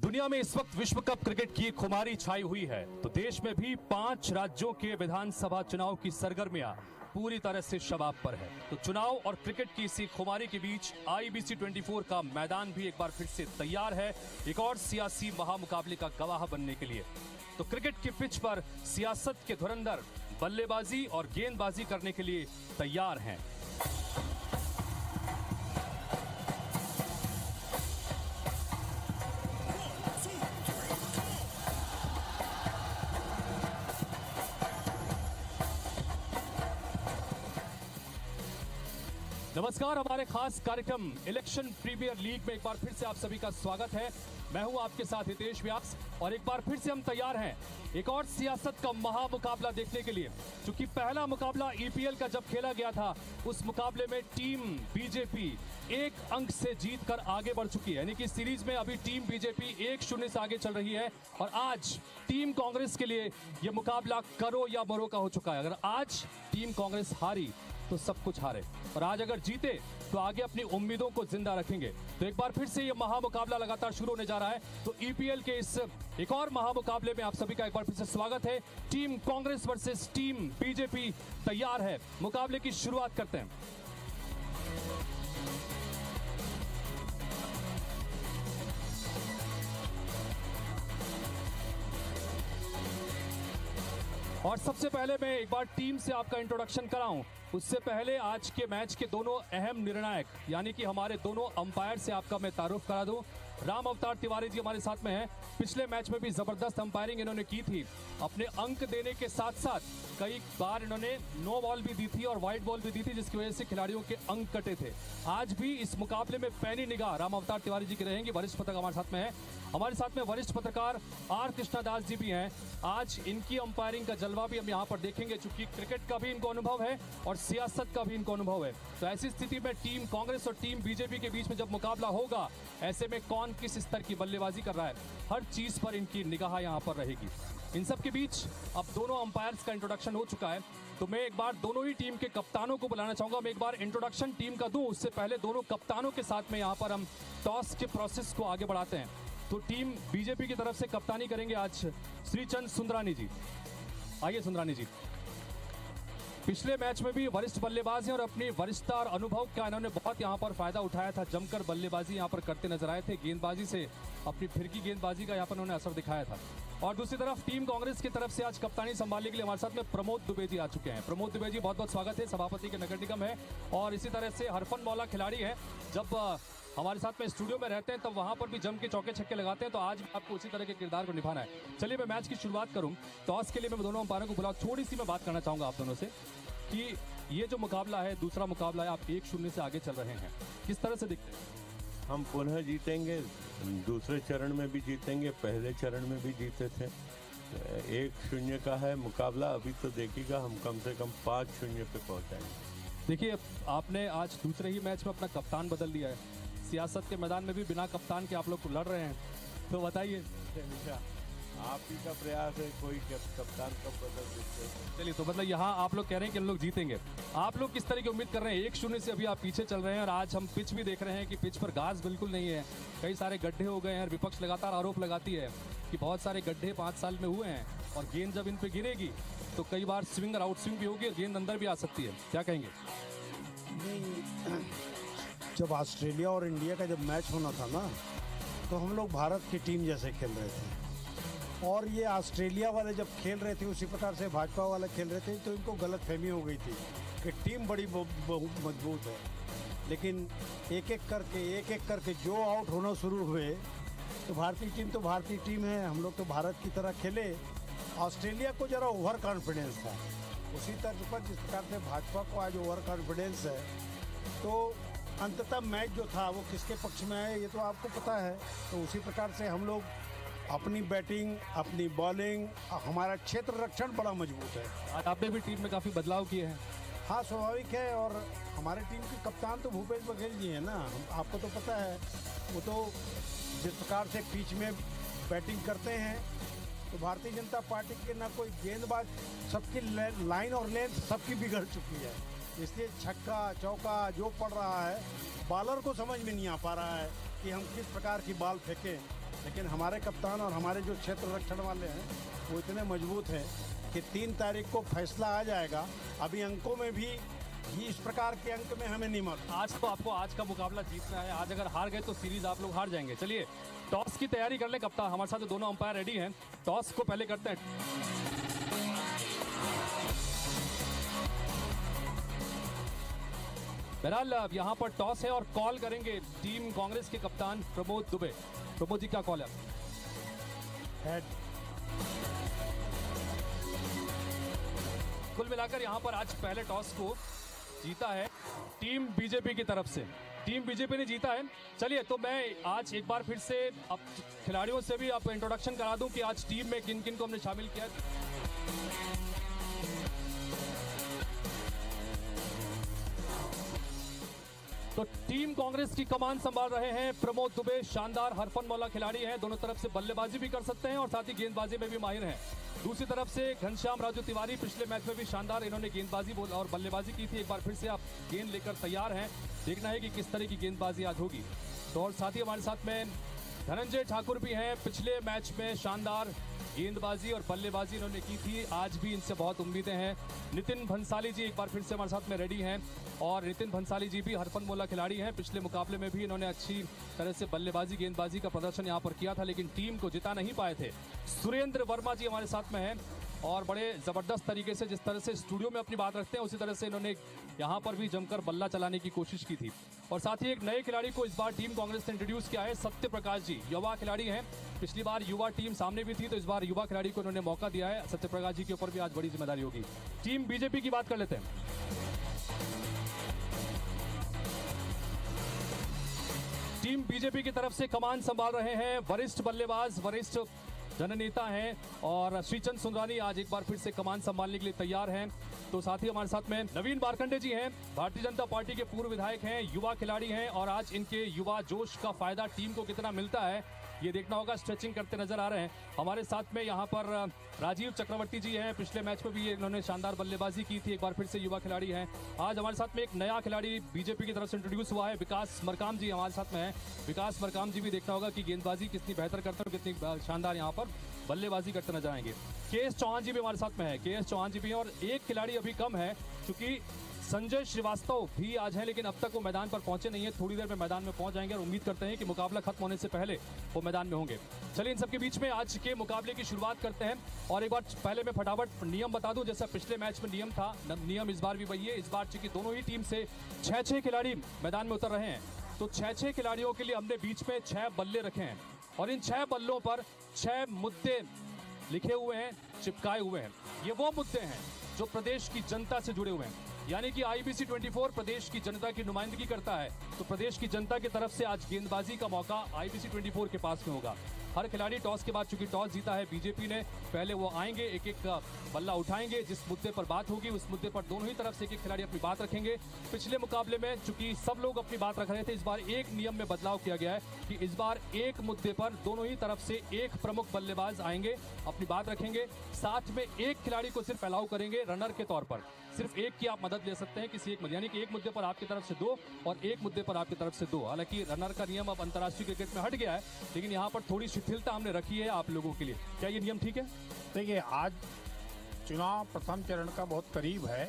दुनिया में इस वक्त विश्व कप क्रिकेट की खुमारी छाई हुई है, तो देश में भी 5 राज्यों के विधानसभा चुनाव की सरगर्मियां पूरी तरह से शबाब पर है। तो चुनाव और क्रिकेट की इसी खुमारी के बीच IBC 24 का मैदान भी एक बार फिर से तैयार है एक और सियासी महामुकाबले का गवाह बनने के लिए। तो क्रिकेट की पिच पर सियासत के धुरंधर बल्लेबाजी और गेंदबाजी करने के लिए तैयार हैं। नमस्कार, हमारे खास कार्यक्रम इलेक्शन प्रीमियर लीग में एक बार फिर से आप सभी का स्वागत है। मैं हूं आपके साथ हितेश व्यास और एक बार फिर से हम तैयार हैं एक और सियासत का महामुकाबला देखने के लिए। क्योंकि पहला मुकाबला EPL का जब खेला गया था, उस मुकाबले में टीम बीजेपी 1 अंक से जीत कर आगे बढ़ चुकी है। यानी कि सीरीज में अभी टीम बीजेपी 1-0 से आगे चल रही है और आज टीम कांग्रेस के लिए यह मुकाबला करो या मरो का हो चुका है। अगर आज टीम कांग्रेस हारी तो सब कुछ हारे, और आज अगर जीते तो आगे अपनी उम्मीदों को जिंदा रखेंगे। तो एक बार फिर से ये महामुकाबला लगातार शुरू होने जा रहा है। तो EPL के इस एक और महामुकाबले में आप सभी का एक बार फिर से स्वागत है। Team Congress versus team BJP तैयार है। मुकाबले की शुरुआत करते हैं। और सबसे पहले मैं एक बार टीम से आपका इंट्रोडक्शन कराऊं, उससे पहले आज के मैच के दोनों अहम निर्णायक यानी कि हमारे दोनों अंपायर से आपका मैं तारुफ करा दूं। राम अवतार तिवारी जी हमारे साथ में हैं। पिछले मैच में भी जबरदस्त अंपायरिंग इन्होंने की थी। अपने अंक देने के साथ साथ कई बार इन्होंने नो बॉल भी दी थी और वाइट बॉल भी दी थी, जिसकी वजह से खिलाड़ियों के अंक कटे थे। आज भी इस मुकाबले में पैनी निगाह राम अवतार तिवारी जी की रहेंगी। वरिष्ठ पत्रकार हमारे साथ में है। हमारे साथ में वरिष्ठ पत्रकार R कृष्णदास जी भी हैं। आज इनकी अंपायरिंग का जलवा भी हम यहाँ पर देखेंगे, चूंकि क्रिकेट का भी इनको अनुभव है और सियासत का भी इनको अनुभव है। तो ऐसी स्थिति में टीम कांग्रेस और टीम बीजेपी के बीच में जब मुकाबला होगा, ऐसे में कौन किस स्तर की बल्लेबाजी कर रहा है, हर चीज पर इनकी निगाह यहाँ पर रहेगी। इन सब के बीच अब दोनों अंपायर्स का इंट्रोडक्शन हो चुका है, तो मैं एक बार दोनों ही टीम के कप्तानों को बुलाना चाहूंगा। मैं एक बार इंट्रोडक्शन टीम का दूं, उससे पहले दोनों कप्तानों के साथ में यहाँ पर हम टॉस के प्रोसेस को आगे बढ़ाते हैं। तो टीम बीजेपी की तरफ से कप्तानी करेंगे आज श्रीचंद सुंदरानी जी। आइए सुंदरानी जी। पिछले मैच में भी वरिष्ठ बल्लेबाज हैं और अपनी वरिष्ठता और अनुभव का इन्होंने बहुत यहाँ पर फायदा उठाया था। जमकर बल्लेबाजी यहाँ पर करते नजर आए थे। गेंदबाजी से अपनी फिरकी गेंदबाजी का यहाँ पर उन्होंने असर दिखाया था। और दूसरी तरफ टीम कांग्रेस की तरफ से आज कप्तानी संभालने के लिए हमारे साथ में प्रमोद दुबे जी आ चुके हैं। प्रमोद दुबे जी बहुत बहुत स्वागत है। सभापति के नगर निगम है और इसी तरह से हरफन मौला खिलाड़ी है। जब हमारे साथ में स्टूडियो में रहते हैं तब वहां पर भी जम के चौके छक्के लगाते हैं, तो आज भी आपको उसी तरह के किरदार को निभाना है। चलिए मैं मैच की शुरुआत करूं। टॉस के लिए मैं दोनों अंपायरों को बुलाऊं। थोड़ी सी मैं बात करना चाहूंगा आप दोनों से कि ये जो मुकाबला है, दूसरा मुकाबला है, आप 1-0 से आगे चल रहे हैं, किस तरह से दिखते हैं? हम पुनः जीतेंगे। दूसरे चरण में भी जीतेंगे, पहले चरण में भी जीते थे। 1-0 का है मुकाबला। अभी तो देखिएगा हम कम से कम 5-0 पे पहुंचाएंगे। देखिए, आपने आज दूसरे ही मैच में अपना कप्तान बदल दिया है। सियासत के मैदान में भी बिना कप्तान के आप लोग लड़ रहे हैं, तो बताइए। आप ही का प्रयास है, कोई कप्तान कब बदल देते हैं। चलिए, तो मतलब यहाँ आप लोग कह रहे हैं कि हम लोग जीतेंगे। आप लोग किस तरह की उम्मीद कर रहे हैं? 1-0 से अभी आप पीछे चल रहे हैं और आज हम पिच भी देख रहे हैं कि पिच पर घास बिल्कुल नहीं है, कई सारे गड्ढे हो गए हैं। विपक्ष लगातार आरोप लगाती है कि बहुत सारे गड्ढे 5 साल में हुए हैं और गेंद जब इन पे गिरेगी तो कई बार स्विंग और आउट स्विंग भी होगी और गेंद अंदर भी आ सकती है। क्या कहेंगे? नहीं, जब ऑस्ट्रेलिया और इंडिया का जब मैच होना था ना, तो हम लोग भारत की टीम जैसे खेल रहे थे और ये ऑस्ट्रेलिया वाले जब खेल रहे थे उसी प्रकार से भाजपा वाले खेल रहे थे, तो इनको गलतफहमी हो गई थी कि टीम बड़ी मजबूत है। लेकिन एक एक करके जो आउट होना शुरू हुए, तो भारतीय टीम है। हम लोग तो भारत की तरह खेले। ऑस्ट्रेलिया को ज़रा ओवर कॉन्फिडेंस था। उसी तर्ज पर जिस प्रकार से भाजपा को आज ओवर कॉन्फिडेंस है, तो अंततः मैच जो था वो किसके पक्ष में है ये तो आपको पता है। तो उसी प्रकार से हम लोग अपनी बैटिंग, अपनी बॉलिंग, हमारा क्षेत्र रक्षण बड़ा मजबूत है। आज आपने भी टीम में काफ़ी बदलाव किए हैं। हाँ, स्वाभाविक है। और हमारे टीम के कप्तान तो भूपेश बघेल जी हैं ना, आपको तो पता है। वो तो जिस प्रकार से पिच में बैटिंग करते हैं, तो भारतीय जनता पार्टी के ना कोई गेंदबाज, सबकी लाइन और लेंथ सबकी बिगड़ चुकी है। इसलिए छक्का चौका जो पड़ रहा है, बॉलर को समझ में नहीं आ पा रहा है कि हम किस प्रकार की बॉल फेंकें। लेकिन हमारे कप्तान और हमारे जो क्षेत्र रक्षण वाले हैं वो इतने मजबूत हैं कि 3 तारीख को फैसला आ जाएगा। अभी अंकों में भी इस प्रकार के अंक में हमें नहीं मालूम। आज तो आपको आज का मुकाबला जीतना है। आज अगर हार गए तो सीरीज आप लोग हार जाएंगे। चलिए टॉस की तैयारी कर ले कप्तान। हमारे साथ दोनों अंपायर रेडी हैं। टॉस को पहले करते हैं। बहरहाल यहाँ पर टॉस है और कॉल करेंगे टीम कांग्रेस के कप्तान प्रमोद दुबे। प्रमोद जी क्या कॉल है? हेड। कुल मिलाकर यहाँ पर आज पहले टॉस को जीता है टीम बीजेपी की तरफ से। टीम बीजेपी ने जीता है। चलिए तो मैं आज एक बार फिर से अब खिलाड़ियों से भी आप इंट्रोडक्शन करा दूं कि आज टीम में किन किन को हमने शामिल किया है। तो टीम कांग्रेस की कमान संभाल रहे हैं प्रमोद दुबे। शानदार हरफन मौला खिलाड़ी हैं। दोनों तरफ से बल्लेबाजी भी कर सकते हैं और साथ ही गेंदबाजी में भी माहिर हैं। दूसरी तरफ से घनश्याम राजू तिवारी पिछले मैच में भी शानदार इन्होंने गेंदबाजी और बल्लेबाजी की थी। एक बार फिर से आप गेंद लेकर तैयार हैं। देखना है कि किस तरह की गेंदबाजी आज होगी। तो और साथ ही हमारे साथ में धनंजय ठाकुर भी हैं। पिछले मैच में शानदार गेंदबाजी और बल्लेबाजी इन्होंने की थी। आज भी इनसे बहुत उम्मीदें हैं। नितिन भंसाली जी एक बार फिर से हमारे साथ में रेडी हैं और नितिन भंसाली जी भी हरफन मौला खिलाड़ी हैं। पिछले मुकाबले में भी इन्होंने अच्छी तरह से बल्लेबाजी गेंदबाजी का प्रदर्शन यहाँ पर किया था, लेकिन टीम को जिता नहीं पाए थे। सुरेंद्र वर्मा जी हमारे साथ में हैं और बड़े ज़बरदस्त तरीके से जिस तरह से स्टूडियो में अपनी बात रखते हैं उसी तरह से इन्होंने यहाँ पर भी जमकर बल्ला चलाने की कोशिश की थी। और साथ ही एक नए खिलाड़ी को इस बार टीम कांग्रेस ने इंट्रोड्यूस किया है, सत्य प्रकाश जी। युवा खिलाड़ी हैं। पिछली बार युवा टीम सामने भी थी तो इस बार युवा खिलाड़ी को इन्होंने मौका दिया है। सत्य प्रकाश जी के ऊपर भी आज बड़ी जिम्मेदारी होगी। टीम बीजेपी की बात कर लेते हैं। टीम बीजेपी की तरफ से कमान संभाल रहे हैं वरिष्ठ बल्लेबाज, वरिष्ठ जननेता हैं और श्रीचंद सुंदरानी आज एक बार फिर से कमान संभालने के लिए तैयार हैं। तो साथ ही हमारे साथ में नवीन बारकंडे जी हैं, भारतीय जनता पार्टी के पूर्व विधायक हैं, युवा खिलाड़ी हैं और आज इनके युवा जोश का फायदा टीम को कितना मिलता है ये देखना होगा। स्ट्रेचिंग करते नजर आ रहे हैं। हमारे साथ में यहाँ पर राजीव चक्रवर्ती जी हैं। पिछले मैच में भी इन्होंने शानदार बल्लेबाजी की थी। एक बार फिर से युवा खिलाड़ी हैं। आज हमारे साथ में एक नया खिलाड़ी बीजेपी की तरफ से इंट्रोड्यूस हुआ है, विकास मरकाम जी हमारे साथ में हैं। विकास मरकाम जी भी देखना होगा कि गेंदबाजी कितनी बेहतर करते हैं, कितनी शानदार यहाँ पर बल्लेबाजी करते नजर आएंगे। के.एस. चौहान जी भी हमारे साथ में है। के.एस. चौहान जी भी हैं और एक खिलाड़ी अभी कम है क्योंकि संजय श्रीवास्तव भी आज हैं, लेकिन अब तक वो मैदान पर पहुंचे नहीं है। थोड़ी देर में मैदान में पहुंच जाएंगे और उम्मीद करते हैं कि मुकाबला खत्म होने से पहले वो मैदान में होंगे। चलिए इन सबके बीच में आज के मुकाबले की शुरुआत करते हैं और एक बार पहले मैं फटाफट नियम बता दूं। जैसा पिछले मैच में नियम था, नियम इस बार भी वही है। इस बार चूंकि दोनों ही टीम से 6-6 खिलाड़ी मैदान में उतर रहे हैं तो 6-6 खिलाड़ियों के लिए हमने बीच में 6 बल्ले रखे हैं और इन 6 बल्लों पर 6 मुद्दे लिखे हुए हैं, चिपकाए हुए हैं। ये वो मुद्दे हैं जो प्रदेश की जनता से जुड़े हुए हैं, यानी कि IBC 24 प्रदेश की जनता की नुमाइंदगी करता है। तो प्रदेश की जनता की तरफ से आज गेंदबाजी का मौका IBC 24 के पास में होगा। हर खिलाड़ी टॉस के बाद चूंकि टॉस जीता है बीजेपी ने, पहले वो आएंगे, एक एक बल्ला उठाएंगे। जिस मुद्दे पर बात होगी उस मुद्दे पर दोनों ही तरफ से एक एक खिलाड़ी अपनी बात रखेंगे। पिछले मुकाबले में चूंकि सब लोग अपनी बात रख रहे थे, इस बार एक नियम में बदलाव किया गया है कि इस बार एक मुद्दे पर दोनों ही तरफ से एक प्रमुख बल्लेबाज आएंगे, अपनी बात रखेंगे। साथ में एक खिलाड़ी को सिर्फ अलाउ करेंगे रनर के तौर पर। सिर्फ एक की आप मदद ले सकते हैं किसी एक, यानी कि एक मुद्दे पर आपकी तरफ से 2 और एक मुद्दे पर आपकी तरफ से 2। हालांकि रनर का नियम अब अंतर्राष्ट्रीय क्रिकेट में हट गया है, लेकिन यहाँ पर थोड़ी शिथिलता हमने रखी है आप लोगों के लिए। क्या ये नियम ठीक है? देखिए, आज चुनाव प्रथम चरण का बहुत करीब है।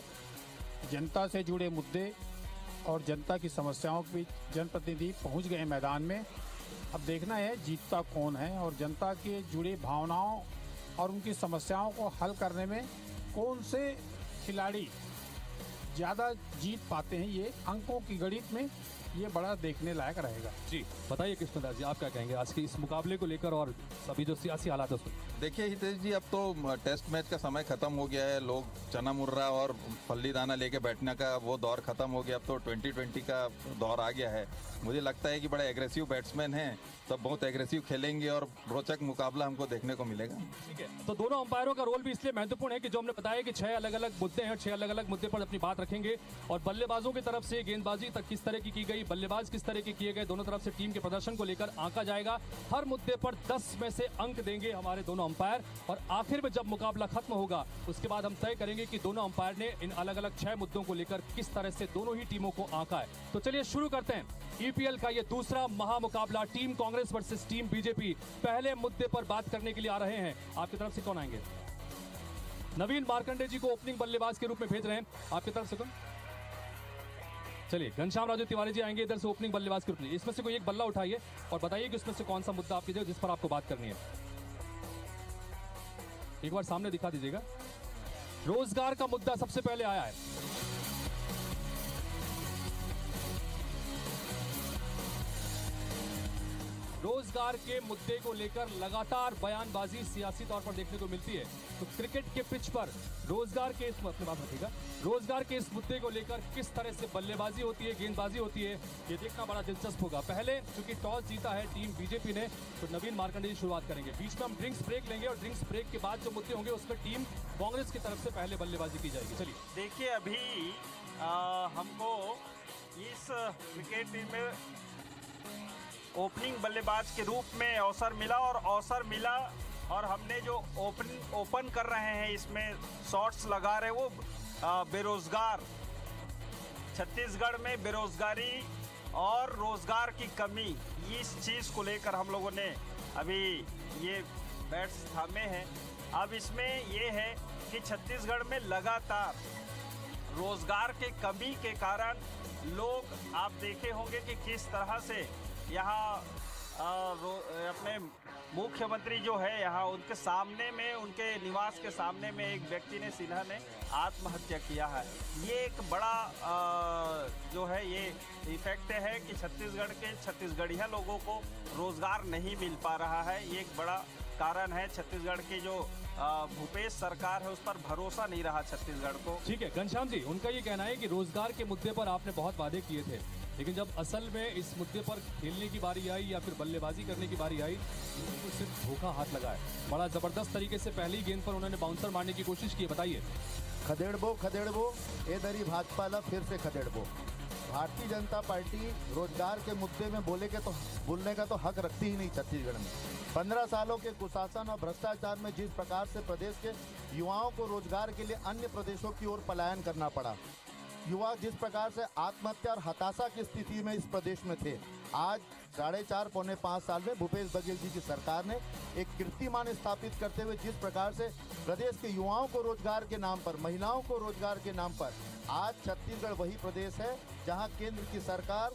जनता से जुड़े मुद्दे और जनता की समस्याओं के बीच जनप्रतिनिधि पहुंच गए मैदान में। अब देखना है जीतता कौन है और जनता के जुड़े भावनाओं और उनकी समस्याओं को हल करने में कौन से खिलाड़ी ज़्यादा जीत पाते हैं। ये अंकों की गणित में ये बड़ा देखने लायक रहेगा। जी बताइए कृष्णदास जी, आप क्या कहेंगे आज के इस मुकाबले को लेकर और सभी जो सियासी हालात है उसको? देखिए हितेश जी, अब तो टेस्ट मैच का समय खत्म हो गया है। लोग चना मुर्रा और फल्ली दाना लेके बैठने का वो दौर खत्म हो गया। अब तो 2020 का दौर आ गया है। मुझे लगता है कि बड़े एग्रेसिव बैट्समैन हैं, सब बहुत एग्रेसिव खेलेंगे और रोचक मुकाबला हमको देखने को मिलेगा। ठीक है, तो दोनों अंपायरों का रोल भी इसलिए महत्वपूर्ण है कि जो हमने बताया कि 6 अलग अलग मुद्दे हैं, 6 अलग अलग मुद्दे पर अपनी बात रखेंगे और बल्लेबाजों की तरफ से गेंदबाजी तक किस तरह की गई आई, बल्लेबाज किस तरह के किए गए, दोनों तरफ से टीम के प्रदर्शन को लेकर आंका जाएगा। हर मुद्दे पर 10 में से अंक देंगे हमारे दोनों अंपायर, और आखिर में जब मुकाबला खत्म होगा उसके बाद हम तय करेंगे कि दोनों अंपायर ने इन अलग अलग 6 मुद्दों को लेकर किस तरह से दोनों ही टीमों को आंका है। तो चलिए शुरू करते हैं ईपीएल का ये दूसरा महामुकाबला, team Congress versus team BJP. पहले मुद्दे पर बात करने के लिए आ रहे हैं, आपकी तरफ से कौन आएंगे? नवीन मार्कंडे जी को ओपनिंग बल्लेबाज के रूप में भेज रहे हैं, आपकी तरफ से कौन? चलिए घनश्याम राजू तिवारी जी आएंगे इधर से ओपनिंग बल्लेबाज के रूप में। इसमें से कोई एक बल्ला उठाइए और बताइए कि उसमें से कौन सा मुद्दा आपकी जिस पर आपको बात करनी है। एक बार सामने दिखा दीजिएगा। रोजगार का मुद्दा सबसे पहले आया है। रोजगार के मुद्दे को लेकर लगातार बयानबाजी सियासी तौर पर देखने को मिलती है। तो क्रिकेट के पिच पर रोजगार के अपनी बात रखिएगा, रोजगार के इस मुद्दे को लेकर किस तरह से बल्लेबाजी होती है, गेंदबाजी होती है, ये देखना बड़ा दिलचस्प होगा। पहले चूंकि टॉस जीता है टीम बीजेपी ने, तो नवीन मार्कंडे जी शुरुआत करेंगे। बीच में हम ड्रिंक्स ब्रेक लेंगे और ड्रिंक्स ब्रेक के बाद जो मुद्दे होंगे उसमें टीम कांग्रेस की तरफ से पहले बल्लेबाजी की जाएगी। चलिए देखिए, अभी हमको इस क्रिकेट टीम में ओपनिंग बल्लेबाज के रूप में अवसर मिला, और हमने जो ओपन कर रहे हैं इसमें शॉट्स लगा रहे वो बेरोजगार, छत्तीसगढ़ में बेरोजगारी और रोजगार की कमी, इस चीज़ को लेकर हम लोगों ने अभी ये बैट्स थामे हैं। अब इसमें ये है कि छत्तीसगढ़ में लगातार रोजगार के कमी के कारण लोग, आप देखे होंगे कि किस तरह से यहाँ अपने मुख्यमंत्री जो है यहाँ उनके सामने में, उनके निवास के सामने में एक व्यक्ति ने, सिन्हा ने आत्महत्या किया है। ये एक बड़ा जो है ये इफेक्ट है कि छत्तीसगढ़ के छत्तीसगढ़िया लोगों को रोजगार नहीं मिल पा रहा है। ये एक बड़ा कारण है। छत्तीसगढ़ की जो भूपेश सरकार है उस पर भरोसा नहीं रहा छत्तीसगढ़ को। ठीक है घनश्याम जी, उनका ये कहना है कि रोजगार के मुद्दे पर आपने बहुत वादे किए थे, लेकिन जब असल में इस मुद्दे पर खेलने की बारी आई या फिर बल्लेबाजी करने की बारी आई तो सिर्फ धोखा हाथ लगा है। बड़ा जबरदस्त तरीके से पहली गेंद पर उन्होंने बाउंसर मारने की कोशिश की है, बताइए। खदेड़बो ए दरी भाजपाला फिर से खदेड़बो। भारतीय जनता पार्टी रोजगार के मुद्दे में बोलने का तो हक रखती ही नहीं छत्तीसगढ़ में। 15 सालों के कुशासन और भ्रष्टाचार में जिस प्रकार से प्रदेश के युवाओं को रोजगार के लिए अन्य प्रदेशों की ओर पलायन करना पड़ा, युवा जिस प्रकार से आत्महत्या और हताशा की स्थिति में इस प्रदेश में थे, आज 4.5 पौने 5 साल में भूपेश बघेल जी की सरकार ने एक कीर्तिमान स्थापित करते हुए जिस प्रकार से प्रदेश के युवाओं को रोजगार के नाम पर, महिलाओं को रोजगार के नाम पर, आज छत्तीसगढ़ वही प्रदेश है जहां केंद्र की सरकार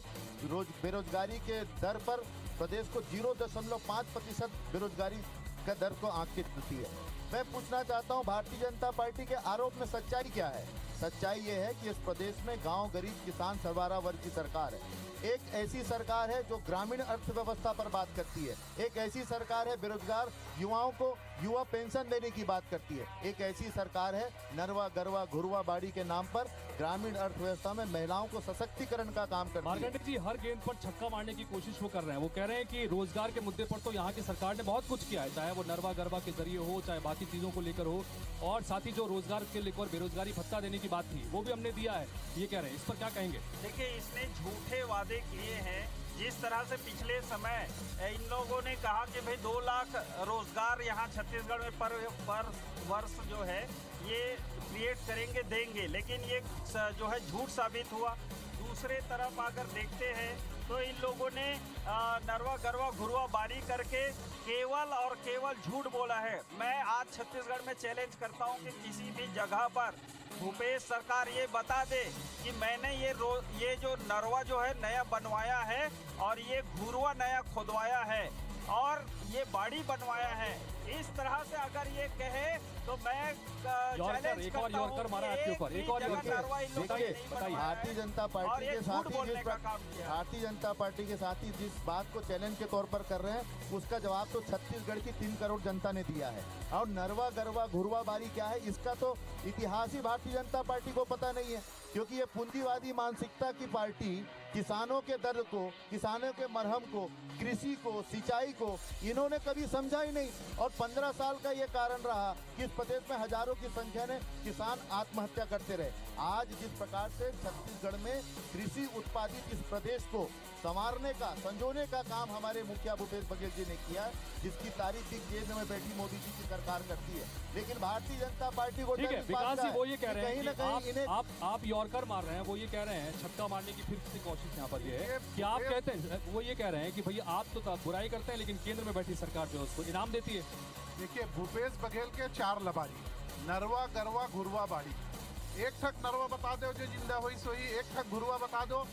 बेरोजगारी के दर पर प्रदेश को 0.5% बेरोजगारी का दर को आंकित करती है। मैं पूछना चाहता हूं, भारतीय जनता पार्टी के आरोप में सच्चाई क्या है? सच्चाई ये है कि इस प्रदेश में गांव, गरीब, किसान, सरबराह वर्ग की सरकार है। एक ऐसी सरकार है जो ग्रामीण अर्थव्यवस्था पर बात करती है। एक ऐसी सरकार है बेरोजगार युवाओं को युवा पेंशन देने की बात करती है। एक ऐसी सरकार है नरवा, गरवा, घुरवा बाड़ी के नाम पर ग्रामीण अर्थव्यवस्था में महिलाओं को सशक्तिकरण का काम करती है। मार्कंडे जी हर गेंद पर छक्का मारने की कोशिश वो कर रहे हैं। वो कह रहे हैं कि रोजगार के मुद्दे पर तो यहाँ की सरकार ने बहुत कुछ किया है, चाहे वो नरवा गरबा के जरिए हो, चाहे बाकी चीजों को लेकर हो, और साथ ही जो रोजगार के लेकर बेरोजगारी भत्ता देने की बात थी वो भी हमने दिया है, ये कह रहे हैं। इस पर क्या कहेंगे? देखिए, इसने झूठे वादे किए हैं। जिस तरह से पिछले समय इन लोगों ने कहा कि भाई 2 लाख रोजगार यहाँ छत्तीसगढ़ में पर वर्ष जो है ये क्रिएट करेंगे, देंगे, लेकिन ये जो है झूठ साबित हुआ। दूसरे तरफ अगर देखते हैं तो इन लोगों ने नरवा गरवा घुरवा बारी करके केवल और केवल झूठ बोला है। मैं आज छत्तीसगढ़ में चैलेंज करता हूं कि किसी भी जगह पर भूपेश सरकार ये बता दे कि मैंने ये जो नरवा जो है नया बनवाया है और ये घुरवा नया खुदवाया है और ये बाड़ी बनवाया है। इस तरह से अगर ये कहे तो मैं चैलेंज करता हूं कि भारतीय जनता पार्टी के साथ ही जिस बात को चैलेंज के तौर पर कर रहे हैं उसका जवाब तो छत्तीसगढ़ की 3 करोड़ जनता ने दिया है। और नरवा गरवा घुरवा बारी क्या है इसका तो इतिहास ही भारतीय जनता पार्टी को पता नहीं है, क्योंकि ये पूंजीवादी मानसिकता की पार्टी किसानों के दर्द को, किसानों के मरहम को, कृषि को, सिंचाई को इन्होंने कभी समझा ही नहीं। और 15 साल का ये कारण रहा कि इस प्रदेश में हजारों की संख्या में किसान आत्महत्या करते रहे। आज जिस प्रकार से छत्तीसगढ़ में कृषि उत्पादित इस प्रदेश को संवारने का, संजोने का काम हमारे मुखिया भूपेश बघेल जी ने किया, जिसकी तारीफ भी केंद्र में बैठी मोदी जी की सरकार करती है। लेकिन भारतीय जनता पार्टी को ठीक है, विकास जी वो ये कह रहे हैं कहीं ना कि कहीं इन्हें आप यॉर्कर मार रहे हैं, वो ये कह रहे हैं छक्का मारने की फिर से कोशिश यहाँ पर ये है कि आप कहते हैं, वो ये कह रहे हैं कि भैया आप तो बुराई करते हैं लेकिन केंद्र में बैठी सरकार जो है उसको इनाम देती है। देखिए, भूपेश बघेल के 4 लबारी, नरवा गरवा घुरवा बाड़ी। एक ठक नरवा बता दो जो जिंदा हुई सोई, एक ठक घुरवा बता दो।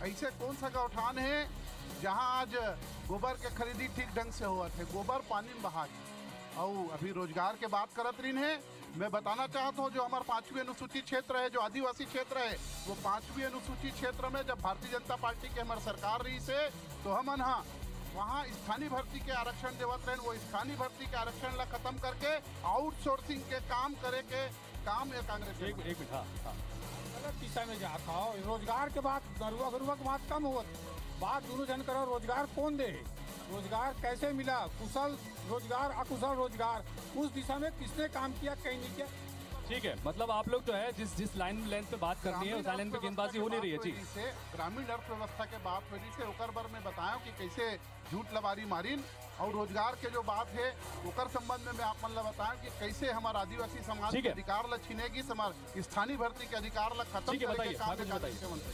ऐसे कौन सा गौठान है जहां आज गोबर के खरीदी ठीक ढंग से हुआ थे, गोबर पानी में बहा गई। और अभी रोजगार के बात करत रही है, मैं बताना चाहता हूँ जो हमारा 5वीं अनुसूचित क्षेत्र है, जो आदिवासी क्षेत्र है, वो 5वीं अनुसूचित क्षेत्र में जब भारतीय जनता पार्टी की हमारी सरकार रही से तो हम वहाँ स्थानीय भर्ती के आरक्षण देवत रहे। वो स्थानीय भर्ती के आरक्षण ला खत्म करके आउटसोर्सिंग के काम करे के काम ये कांग्रेस एक मिनट, हाँ गलत दिशा में जाता हो। रोजगार के बाद गरुआ गरुआ के बात कम हो, बात दोनों जन करो। रोजगार कौन दे, रोजगार कैसे मिला, कुशल रोजगार, अकुशल रोजगार, उस दिशा में किसने काम किया, कहीं नहीं किया। ठीक है, मतलब आप लोग जो है जिस लाइन पे बात करनी है उस लाइन पे गेंदबाजी हो नहीं रही है। जी, ग्रामीण अर्थव्यवस्था के बात हो रही से ओकर बर में बताया कि कैसे झूठ लबारी मारिन और रोजगार के जो बात है ओकर संबंध में मैं आप मन ला बताया कि कैसे हमारा आदिवासी समाज के अधिकार ला छीनेगी, स्थानीय भर्ती के अधिकार ला खत्म करेगी काम मंत्री।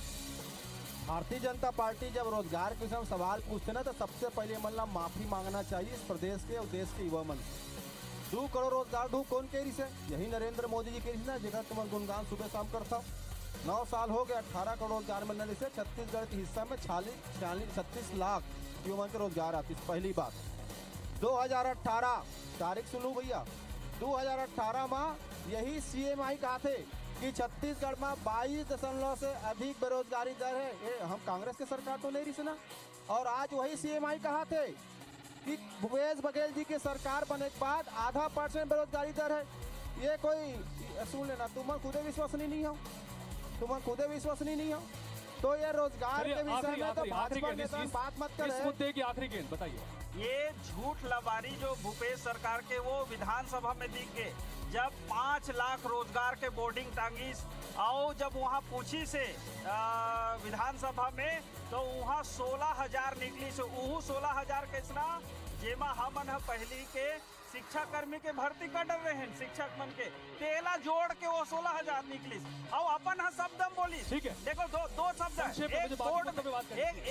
भारतीय जनता पार्टी जब रोजगार के विषय में सवाल पूछते ना तो सबसे पहले मतलब माफी मांगना चाहिए इस प्रदेश के और देश के युवा मन। 2 करोड़ रोजगार दू कौन कह रही से, यही नरेंद्र मोदी जी कह रही ना, जगह तुम गुणगान सुबह शाम करता। 9 साल हो गए, 18 करोड़ रोजगार मिलने से छत्तीसगढ़ के हिस्सा में 36 लाख युवा के रोजगार आती। पहली बात 2018 तारीख सुनू भैया, 2018 में यही CMI कहा थे कि छत्तीसगढ़ में 22% से अधिक बेरोजगारी दर है। ये हम कांग्रेस की सरकार तो नहीं रही सुना। और आज वही CMI कहा थे कि भूपेश बघेल जी की सरकार बनने के बाद 0.5% बेरोजगारी दर है। ये कोई सुन लेना, तुम खुदे विश्वसनीय नहीं हो, तुम खुदे विश्वसनीय नहीं हो तो ये रोजगार के विषय में तो भाजपा नेता बात मत करें। इस मुद्दे की आखिरी गेंद बताइए। ये झूठ लबारी जो भूपेश सरकार के वो विधानसभा में दिख गए जब 5 लाख रोजगार के बोर्डिंग टांगीस और जब वहाँ पूछी से विधानसभा में तो वहाँ 16,000 निकली से 16,000 कैसना जेमा हमन पहली के शिक्षा कर्मी के भर्ती कर डर रहे हैं, शिक्षक मन के तेला जोड़ के वो 16,000 निकली और अपन शब्द बोली। ठीक है, देखो दो शब्द है,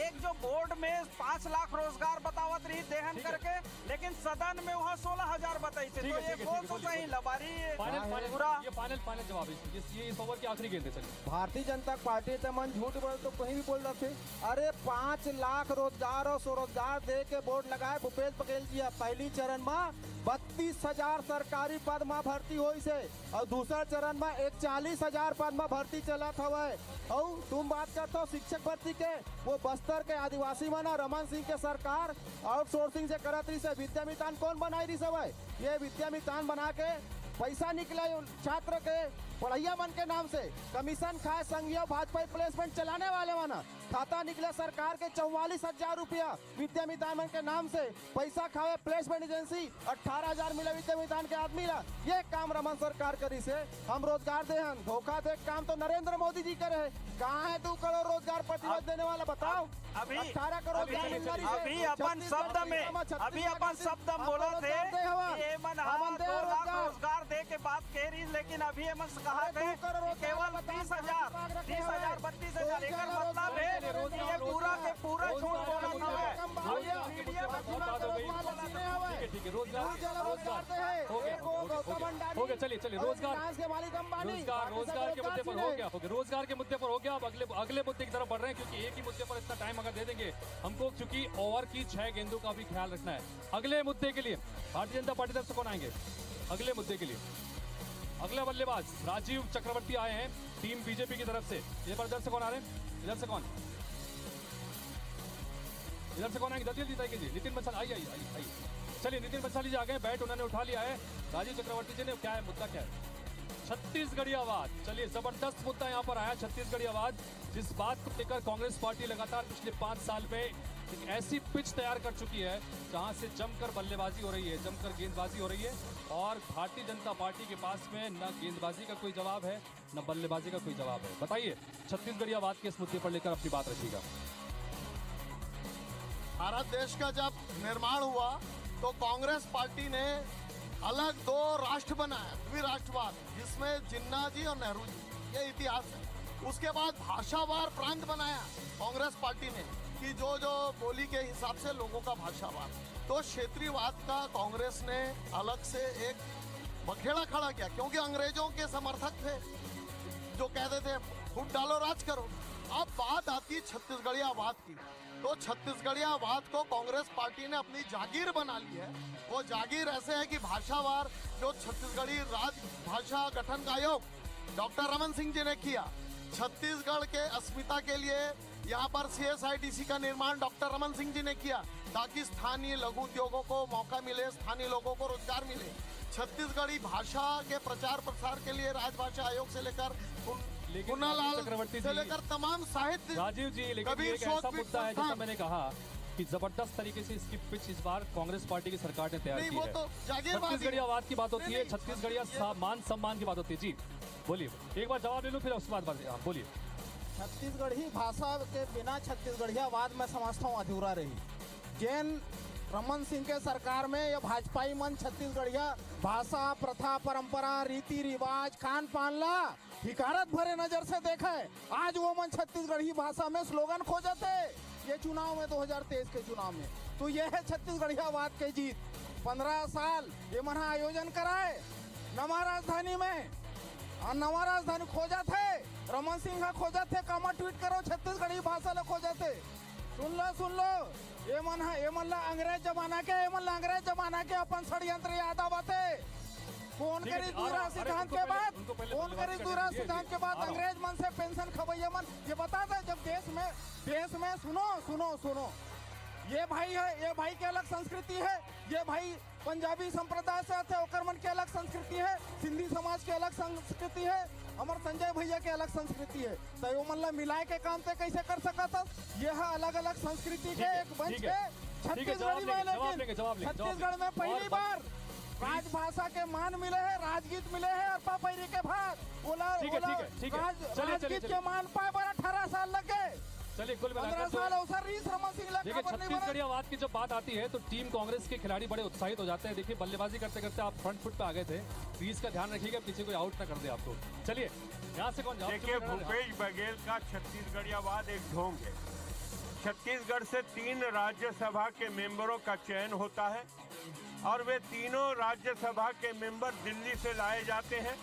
एक जो बोर्ड में 5 लाख रोजगार बतावत रही देहन करके, लेकिन सदन में वहाँ 16,000 बताई थे। तो ये बोल तो सही लबारी फाइनल जवाब ये इस ओवर की आखिरी गेंद है। भारतीय जनता पार्टी तो मन झूठ बोल तो कहीं भी बोल रहे थे। अरे 5 लाख रोजगार और स्वरोजगार दे के बोर्ड लगाए भूपेश बघेल जी। पहली चरण में 32,000 सरकारी पद में भर्ती हुई से और दूसरा चरण में 41,000 पद में भर्ती चलत हवा। और तुम बात करते हो शिक्षक भर्ती के, वो बस्तर के आदिवासी मना रमन सिंह के सरकार आउटसोर्सिंग से करत रही से। विद्यामितान कौन बनाई रही सब? ये विद्यामितान बना के पैसा निकला छात्र के पढ़ैया मन के नाम से, कमीशन खाए संघीय भाजपा प्लेसमेंट चलाने वाले माना खाता निकले सरकार के 44,000 रुपया विद्यामितान मन के नाम से पैसा खाए प्लेसमेंट एजेंसी 18,000 मिला विद्यामितान के आदमी ला। ये काम रमन सरकार करी से हम रोजगार दे हैं, धोखा दे काम तो नरेंद्र मोदी जी करे है। कहाँ है 2 करोड़ रोजगार प्रतिबद्ध देने वाला बताओ? 18 करोड़ अभी अपन शब्द बोलो थे 2 लाख रोजगार दे के बात कह रही, लेकिन अभी कहा थे केवल 30,000 32,000 एक मतलब है ये पूरा के पूरा झूठ बोला था। ठीक है, रोजगार हो गया। चलिए रोजगार के मुद्दे पर हो गया। रोजगार के मुद्दे पर हो गया। अब अगले मुद्दे की तरफ बढ़ रहे हैं क्योंकि एक ही मुद्दे पर इतना टाइम अगर दे देंगे हमको, क्योंकि ओवर की 6 गेंदों का भी ख्याल रखना है। अगले मुद्दे के लिए भारतीय जनता पार्टी तरफ से कौन आएंगे? अगले मुद्दे के लिए अगला बल्लेबाज राजीव चक्रवर्ती आए हैं टीम बीजेपी की तरफ से। इधर से कौन आ रहे हैं? इधर से कौन आएंगे? जल्दी बताइए जी। नितिन बंसल आइए। चलिए नितिन बंसल जी आ गए, बैट उन्होंने उठा लिया है। राजीव चक्रवर्ती जी ने क्या है मुद्दा क्या है? छत्तीसगढ़ी आवाज। चलिए, जबरदस्त मुद्दा यहाँ पर आया, छत्तीसगढ़ी आवाज, जिस बात को लेकर कांग्रेस पार्टी लगातार पिछले 5 साल में एक ऐसी पिच तैयार कर चुकी है जहां से जमकर बल्लेबाजी हो रही है, जमकर गेंदबाजी हो रही है, और भारतीय जनता पार्टी के पास में न गेंदबाजी का कोई जवाब है न बल्लेबाजी का कोई जवाब है। बताइए, छत्तीसगढ़ी आवाज के इस मुद्दे पर लेकर अपनी बात रखिएगा। भारत देश का जब निर्माण हुआ तो कांग्रेस पार्टी ने अलग 2 राष्ट्र बनाया, द्विराष्ट्रवाद, जिसमें जिन्ना जी और नेहरू जी, ये इतिहास है। उसके बाद भाषावार प्रांत बनाया कांग्रेस पार्टी ने कि जो जो बोली के हिसाब से लोगों का भाषावार। तो क्षेत्रीयवाद का कांग्रेस ने अलग से एक बखेड़ा खड़ा किया, क्योंकि अंग्रेजों के समर्थक थे जो कहते थे फूट डालो राज करो। अब बात आती है छत्तीसगढ़ियावाद की, तो छत्तीसगढ़ियावाद को कांग्रेस पार्टी ने अपनी जागीर बना ली है। वो जागीर ऐसे है कि भाषावार जो छत्तीसगढ़ी राजभाषा गठन का आयोग डॉक्टर रमन सिंह जी ने किया, छत्तीसगढ़ के अस्मिता के लिए यहाँ पर CSIDC का निर्माण डॉक्टर रमन सिंह जी ने किया, ताकि स्थानीय लघु उद्योगों को मौका मिले, स्थानीय लोगों को रोजगार मिले। छत्तीसगढ़ी भाषा के प्रचार प्रसार के लिए राजभाषा आयोग से लेकर पुन्नालाल से लेकर तमाम साहित्य, राजीव जी, लेकिन कबीर ये एक शोध ऐसा मुद्दा है, जैसा संस्थान। मैंने कहा कि जबरदस्त तरीके से इसकी पिच इस बार कांग्रेस पार्टी की सरकार ने तैयार नहीं, की वो है। तो जागीरबाजी छत्तीसगढ़ी आवाज की बात होती है, नहीं, छत्तीसगढ़िया मान सम्मान की बात होती है। जी बोलिए, एक बार जवाब ले लो, फिर उसके बाद बोलिए। छत्तीसगढ़ी भाषा के बिना छत्तीसगढ़ियावाद में समझता हूँ अधूरा रही। जैन रमन सिंह के सरकार में ये भाजपाई मन छत्तीसगढ़िया भाषा, प्रथा, परंपरा, रीति रिवाज, खान पान ला हिकारत भरे नजर से देखा है। आज वो मन छत्तीसगढ़ी भाषा में स्लोगन खोजते ये चुनाव में 2023 के चुनाव में। तो ये है छत्तीसगढ़ियावाद के जीत। 15 साल ये मन आयोजन कराए नवा राजधानी में, और नवा राजधानी खोजा थे रमन सिंह खोजा थे, कामा ट्वीट करो छत्तीसगढ़ी भाषा ले खोजा थे। सुन लो ये मन ला अंग्रेज जमाना के अपन षड्यंत्र याद आवते। फोन करी दूरा सिद्धांत के बाद अंग्रेज मन से पेंशन खबैया मन ये बताता, जब देश में सुनो ये भाई के अलग संस्कृति है, ये भाई पंजाबी संप्रदाय से आते ओकर मन के अलग संस्कृति है, सिंधी समाज के अलग संस्कृति है, हमार संजय भैया के अलग संस्कृति है। तो यो मन ला मिलाए के काम ते कैसे कर सकता? यह अलग अलग संस्कृति के एक मंच है छत्तीसगढ़ में। लेकिन छत्तीसगढ़ में पहली बार राजभाषा के मान मिले हैं, राजगीत मिले हैं, और पापैरी के भाग राजगीत के मान पाए 18 साल लग गए। चलिए, कुल मिलाकर छत्तीसगढ़ी आवाज की जब बात आती है तो टीम कांग्रेस के खिलाड़ी बड़े उत्साहित हो जाते हैं। देखिए, बल्लेबाजी करते करते आप फ्रंट फुट पे आ गए थे, क्रीज का ध्यान रखिएगा, पीछे कोई आउट ना कर दे आपको। चलिए, यहाँ से कौन जवाब? देखिए, भूपेश बघेल का छत्तीसगढ़ियावाद एक ढोंग है। छत्तीसगढ़ से 3 राज्यसभा के मेंबरों का चयन होता है और वे तीनों राज्यसभा के मेंबर दिल्ली से लाए जाते हैं।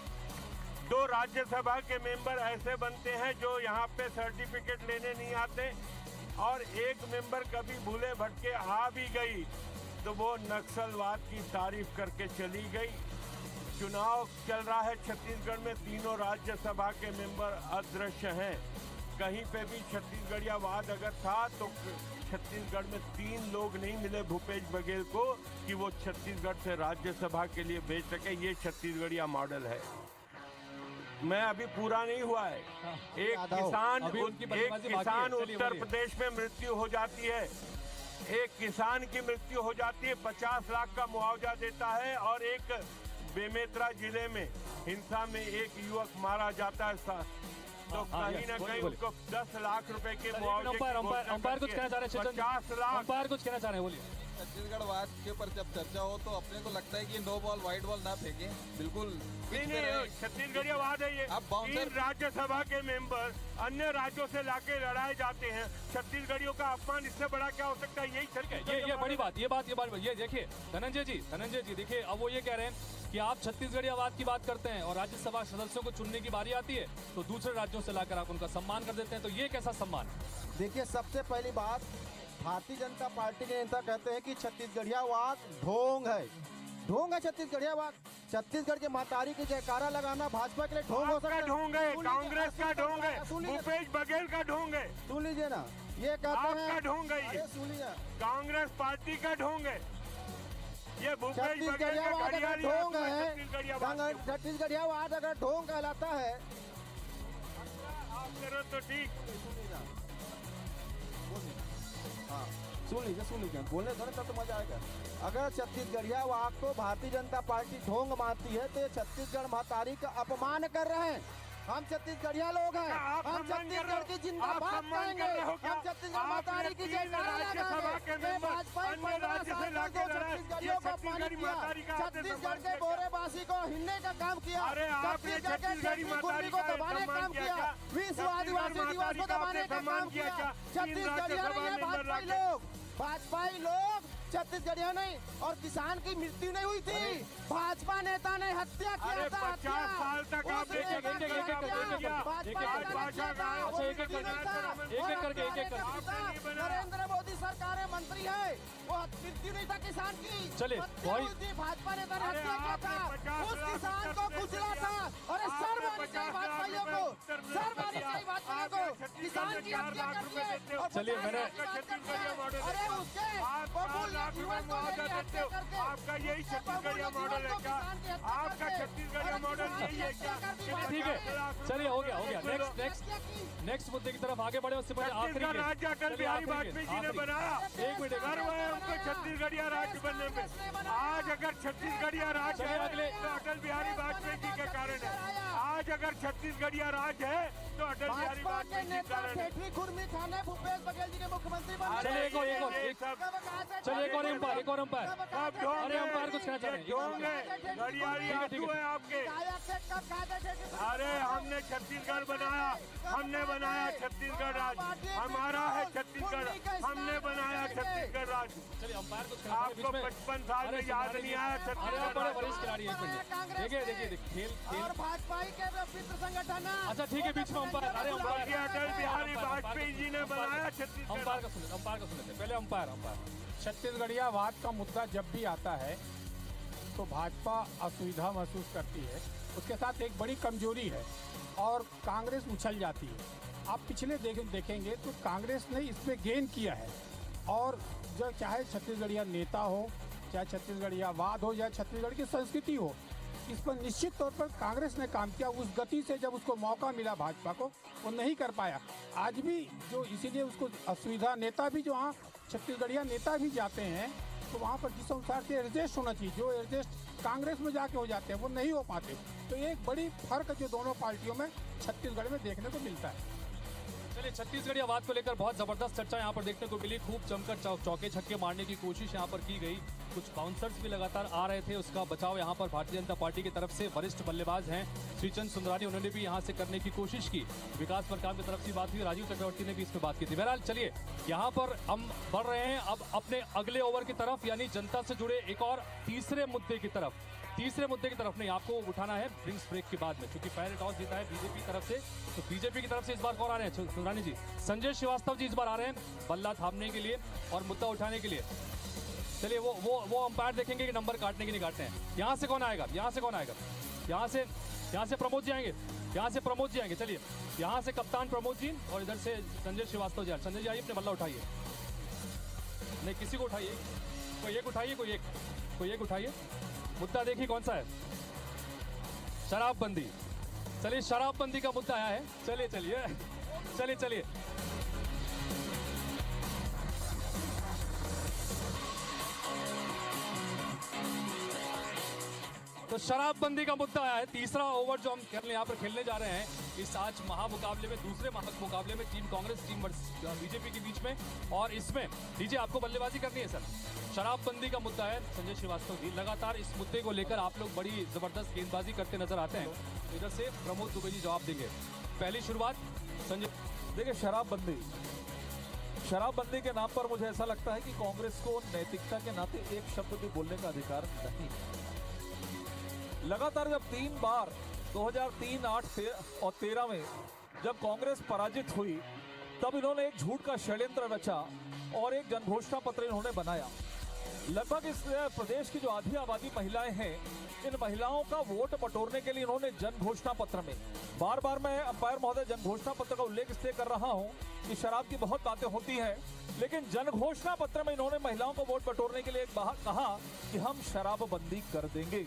2 राज्यसभा के मेंबर ऐसे बनते हैं जो यहाँ पे सर्टिफिकेट लेने नहीं आते, और एक मेंबर कभी भूले भटके आ भी गई तो वो नक्सलवाद की तारीफ करके चली गई। चुनाव चल रहा है छत्तीसगढ़ में, तीनों राज्यसभा के मेंबर अदृश्य हैं। कहीं पे भी छत्तीसगढ़ियावाद अगर था तो छत्तीसगढ़ में 3 लोग नहीं मिले भूपेश बघेल को कि वो छत्तीसगढ़ से राज्यसभा के लिए भेज सके। ये छत्तीसगढ़िया मॉडल है। मैं अभी पूरा नहीं हुआ है। एक किसान उत्तर प्रदेश में मृत्यु हो जाती है, एक किसान की मृत्यु हो जाती है, 50 लाख का मुआवजा देता है, और एक बेमेतरा जिले में हिंसा में एक युवक मारा जाता है, तो कहीं ना कहीं उसको 10 लाख रुपए के मुआवजे की घोषणा अंपायर कुछ कहना चाह रहे हैं, 50 लाख। अंपायर कुछ कहना चाह रहे हैं, बोलिए। छत्तीसगढ़वाद के ऊपर जब चर्चा हो तो अपने को लगता है कि नो बॉल वाइट बॉल ना फेंके, बिल्कुल नहीं, छत्तीसगढ़ियावाद है ये। 3 राज्यसभा के मेंबर अन्य राज्यों से लाके लड़ाए जाते हैं। छत्तीसगढ़ियों का अपमान इससे बड़ा क्या हो सकता है? यही ये बड़ी बात, ये देखिए धनंजय जी देखिए, अब वो ये कह रहे हैं कि आप छत्तीसगढ़ियावाद की बात करते हैं और राज्यसभा सदस्यों को चुनने की बारी आती है तो दूसरे राज्यों से लाकर आप उनका सम्मान कर देते हैं, तो ये कैसा सम्मान? देखिए, सबसे पहली बात, भारतीय जनता पार्टी के नेता कहते हैं कि छत्तीसगढ़ियावाद ढोंग है छत्तीसगढ़ियावाद। छत्तीसगढ़ के महतारी की जयकारा लगाना भाजपा के लिए ढोंग हो सकता है? ढोंग है, कांग्रेस का ढोंग है, भूपेश बघेल का ढोंग है। सुन लीजिए ना, ये कहते हैं आपका ढोंग है, ये सुनिए, कांग्रेस पार्टी का ढोंग है। ये भूपेश बघेल का छत्तीसगढ़ियावाद अगर घड़ियाली ढोंग आत्मा है, छत्तीसगढ़ियावाद के ऊपर। छत्तीसगढ़ियावाद अगर ढोंग कहलाता है, आप करो तो ठीक। सुन लीजिए बोलने दो ना, तब तो मजा आएगा। अगर छत्तीसगढ़ियावाद को भारतीय जनता पार्टी ढोंग मानती है तो ये छत्तीसगढ़ महतारी का अपमान कर रहे हैं। हम छत्तीसगढ़िया लोग हैं, हम छत्तीसगढ़ की जिंदाबाद कहेंगे, हम छत्तीसगढ़ महतारी की जयकारा लगाएंगे। ये भाजपा 15 साल में जो छत्तीसगढ़ियों को अपमानित किया, छत्तीसगढ़ के बोरेबासी को हिलने का काम किया, छत्तीसगढ़ के छत्तीस गुर्मी को दबाने का काम किया, विश्व आदिवासी दिवस को दबाने का काम किया। छत्तीसगढ़िया नहीं है भाजपाई लोग छत्तीसगढ़िया नहीं। और किसान की मृत्यु नहीं हुई थी, भाजपा नेता ने हत्या किया था। 50 साल तक आप नरेंद्र मोदी सरकार में मंत्री है, वो मृत्यु नहीं था किसान की, चलिए भाजपा नेता ने हत्या किया था, उस किसान को कुचला था। अरे सर मारनी चाहिए भाजपाइयों को, सर मारनी चाहिए भाजपाइयों को, किसान की हत्या कर दिए। चलिए मैंने अरे उसके आपका यही छत्तीसगढ़िया मॉडल है क्या? आपका छत्तीसगढ़िया मॉडल यही है क्या? ठीक है, चलिए हो गया। नेक्स्ट मुद्दे की तरफ आगे बढ़े, उससे पहले आखिरी राज्य अटल बिहारी वाजपेयी जी ने बनाया। एक मिनट गर्व है उनको छत्तीसगढ़िया राज्य बनने में। आज अगर छत्तीसगढ़िया राज्य है तो अटल बिहारी वाजपेयी जी के कारण है। आज अगर छत्तीसगढ़िया राज्य है तो अटल बिहारी वाजपेयी जी के कारण है। भूपेश बघेल जी के मुख्यमंत्री बने। चलिए एक और अंपायर अरे अंपायर कुछ कहना चाह रहे हैं। घड़ियाली आंसू है आपके। अरे हमने छत्तीसगढ़ बनाया, हमने बनाया छत्तीसगढ़ राज्य, हमारा है छत्तीसगढ़, हमने बनाया छत्तीसगढ़ राज्य। चलिए अंपायर कुछ आपको 55 साल में याद नहीं आया छत्तीसगढ़ बड़े वरिष्ठ खिलाड़ी देखिए खेल और भाजपा के मित्र संगठन। अच्छा ठीक है, बीच में अंपायर। अरे अटल बिहारी वाजपेयी जी ने बनाया छत्तीसगढ़। अंपायर का सुनते पहले अंपायर। छत्तीसगढ़ियावाद का मुद्दा जब भी आता है तो भाजपा असुविधा महसूस करती है, उसके साथ एक बड़ी कमजोरी है और कांग्रेस उछल जाती है। आप पिछले देखेंगे तो कांग्रेस ने इसमें गेन किया है और जो चाहे छत्तीसगढ़िया नेता हो, चाहे छत्तीसगढ़ियावाद हो, या छत्तीसगढ़ की संस्कृति हो, इस पर निश्चित तौर पर कांग्रेस ने काम किया। उस गति से जब उसको मौका मिला भाजपा को, वो नहीं कर पाया। आज भी जो इसीलिए उसको असुविधा, नेता भी जो वहाँ छत्तीसगढ़िया नेता भी जाते हैं तो वहाँ पर जिस अनुसार से एडजस्ट होना चाहिए, जो एडजस्ट कांग्रेस में जाके हो जाते हैं वो नहीं हो पाते। तो एक बड़ी फर्क जो दोनों पार्टियों में छत्तीसगढ़ में देखने को मिलता है। चलिए छत्तीसगढ़ियावाद को लेकर बहुत जबरदस्त चर्चा यहाँ पर देखने को मिली। खूब जमकर चौके छक्के मारने की कोशिश यहाँ पर की गई, कुछ बाउंसर्स भी लगातार आ रहे थे, उसका बचाव यहाँ पर भारतीय जनता पार्टी की तरफ से वरिष्ठ बल्लेबाज हैं श्रीचंद सुंदरानी, उन्होंने भी यहाँ से करने की कोशिश की। विकास मरकाम की तरफ से बात हुई, राजीव चक्रवर्ती ने भी इसमें बात की थी। बहरहाल चलिए यहाँ पर हम बढ़ रहे हैं अब अपने अगले ओवर की तरफ, यानी जनता से जुड़े एक और तीसरे मुद्दे की तरफ नहीं, आपको उठाना है ड्रिंक्स ब्रेक के बाद में, क्योंकि पहले टॉस जीता है बीजेपी की तरफ से। तो बीजेपी की तरफ से इस बार कौन आ रहे हैं सुंदरानी जी? संजय श्रीवास्तव जी इस बार आ रहे हैं बल्ला थामने के लिए और मुद्दा उठाने के लिए। चलिए वो अंपायर देखेंगे कि नंबर काटने की नहीं काटते हैं। यहाँ से कौन आएगा? यहाँ से प्रमोद जी आएंगे, चलिए यहाँ से कप्तान प्रमोद जी और इधर से संजय श्रीवास्तव जी। संजय जी आइए, अपने बल्ला उठाइए। नहीं, किसी को उठाइए, कोई एक उठाइए। मुद्दा देखिए कौन सा है? शराबबंदी। चलिए शराबबंदी का मुद्दा आया है। चलिए तो शराबबंदी का मुद्दा आया है। तीसरा ओवर जो हम यहाँ पर खेलने जा रहे हैं इस आज महामुकाबले में, दूसरे महामुकाबले में टीम कांग्रेस टीम बीजेपी के बीच में, और इसमें लीजिए आपको बल्लेबाजी करनी है सर। शराबबंदी का मुद्दा है। संजय श्रीवास्तव जी लगातार इस मुद्दे को लेकर आप लोग बड़ी जबरदस्त गेंदबाजी करते नजर आते हैं। इधर से प्रमोद दुबे जी जवाब देंगे। पहली शुरुआत संजय। देखिए शराबबंदी के नाम पर मुझे ऐसा लगता है कि कांग्रेस को नैतिकता के नाते एक शब्द भी बोलने का अधिकार नहीं है। लगातार जब 3 बार 2003, 8 और 13 में जब कांग्रेस पराजित हुई, तब इन्होंने एक झूठ का षड्यंत्र रचा और एक जनघोषणा पत्र इन्होंने बनाया लगभग इस प्रदेश की जो आधी आबादी महिलाएं हैं, इन महिलाओं का वोट बटोरने के लिए इन्होंने जन घोषणा पत्र में बार बार, मैं अंपायर महोदय जन घोषणा पत्र का उल्लेख इसलिए कर रहा हूं कि शराब की बहुत बातें होती हैं, लेकिन जन घोषणा पत्र में इन्होंने महिलाओं को वोट बटोरने के लिए एक बार कहा कि हम शराबबंदी कर देंगे।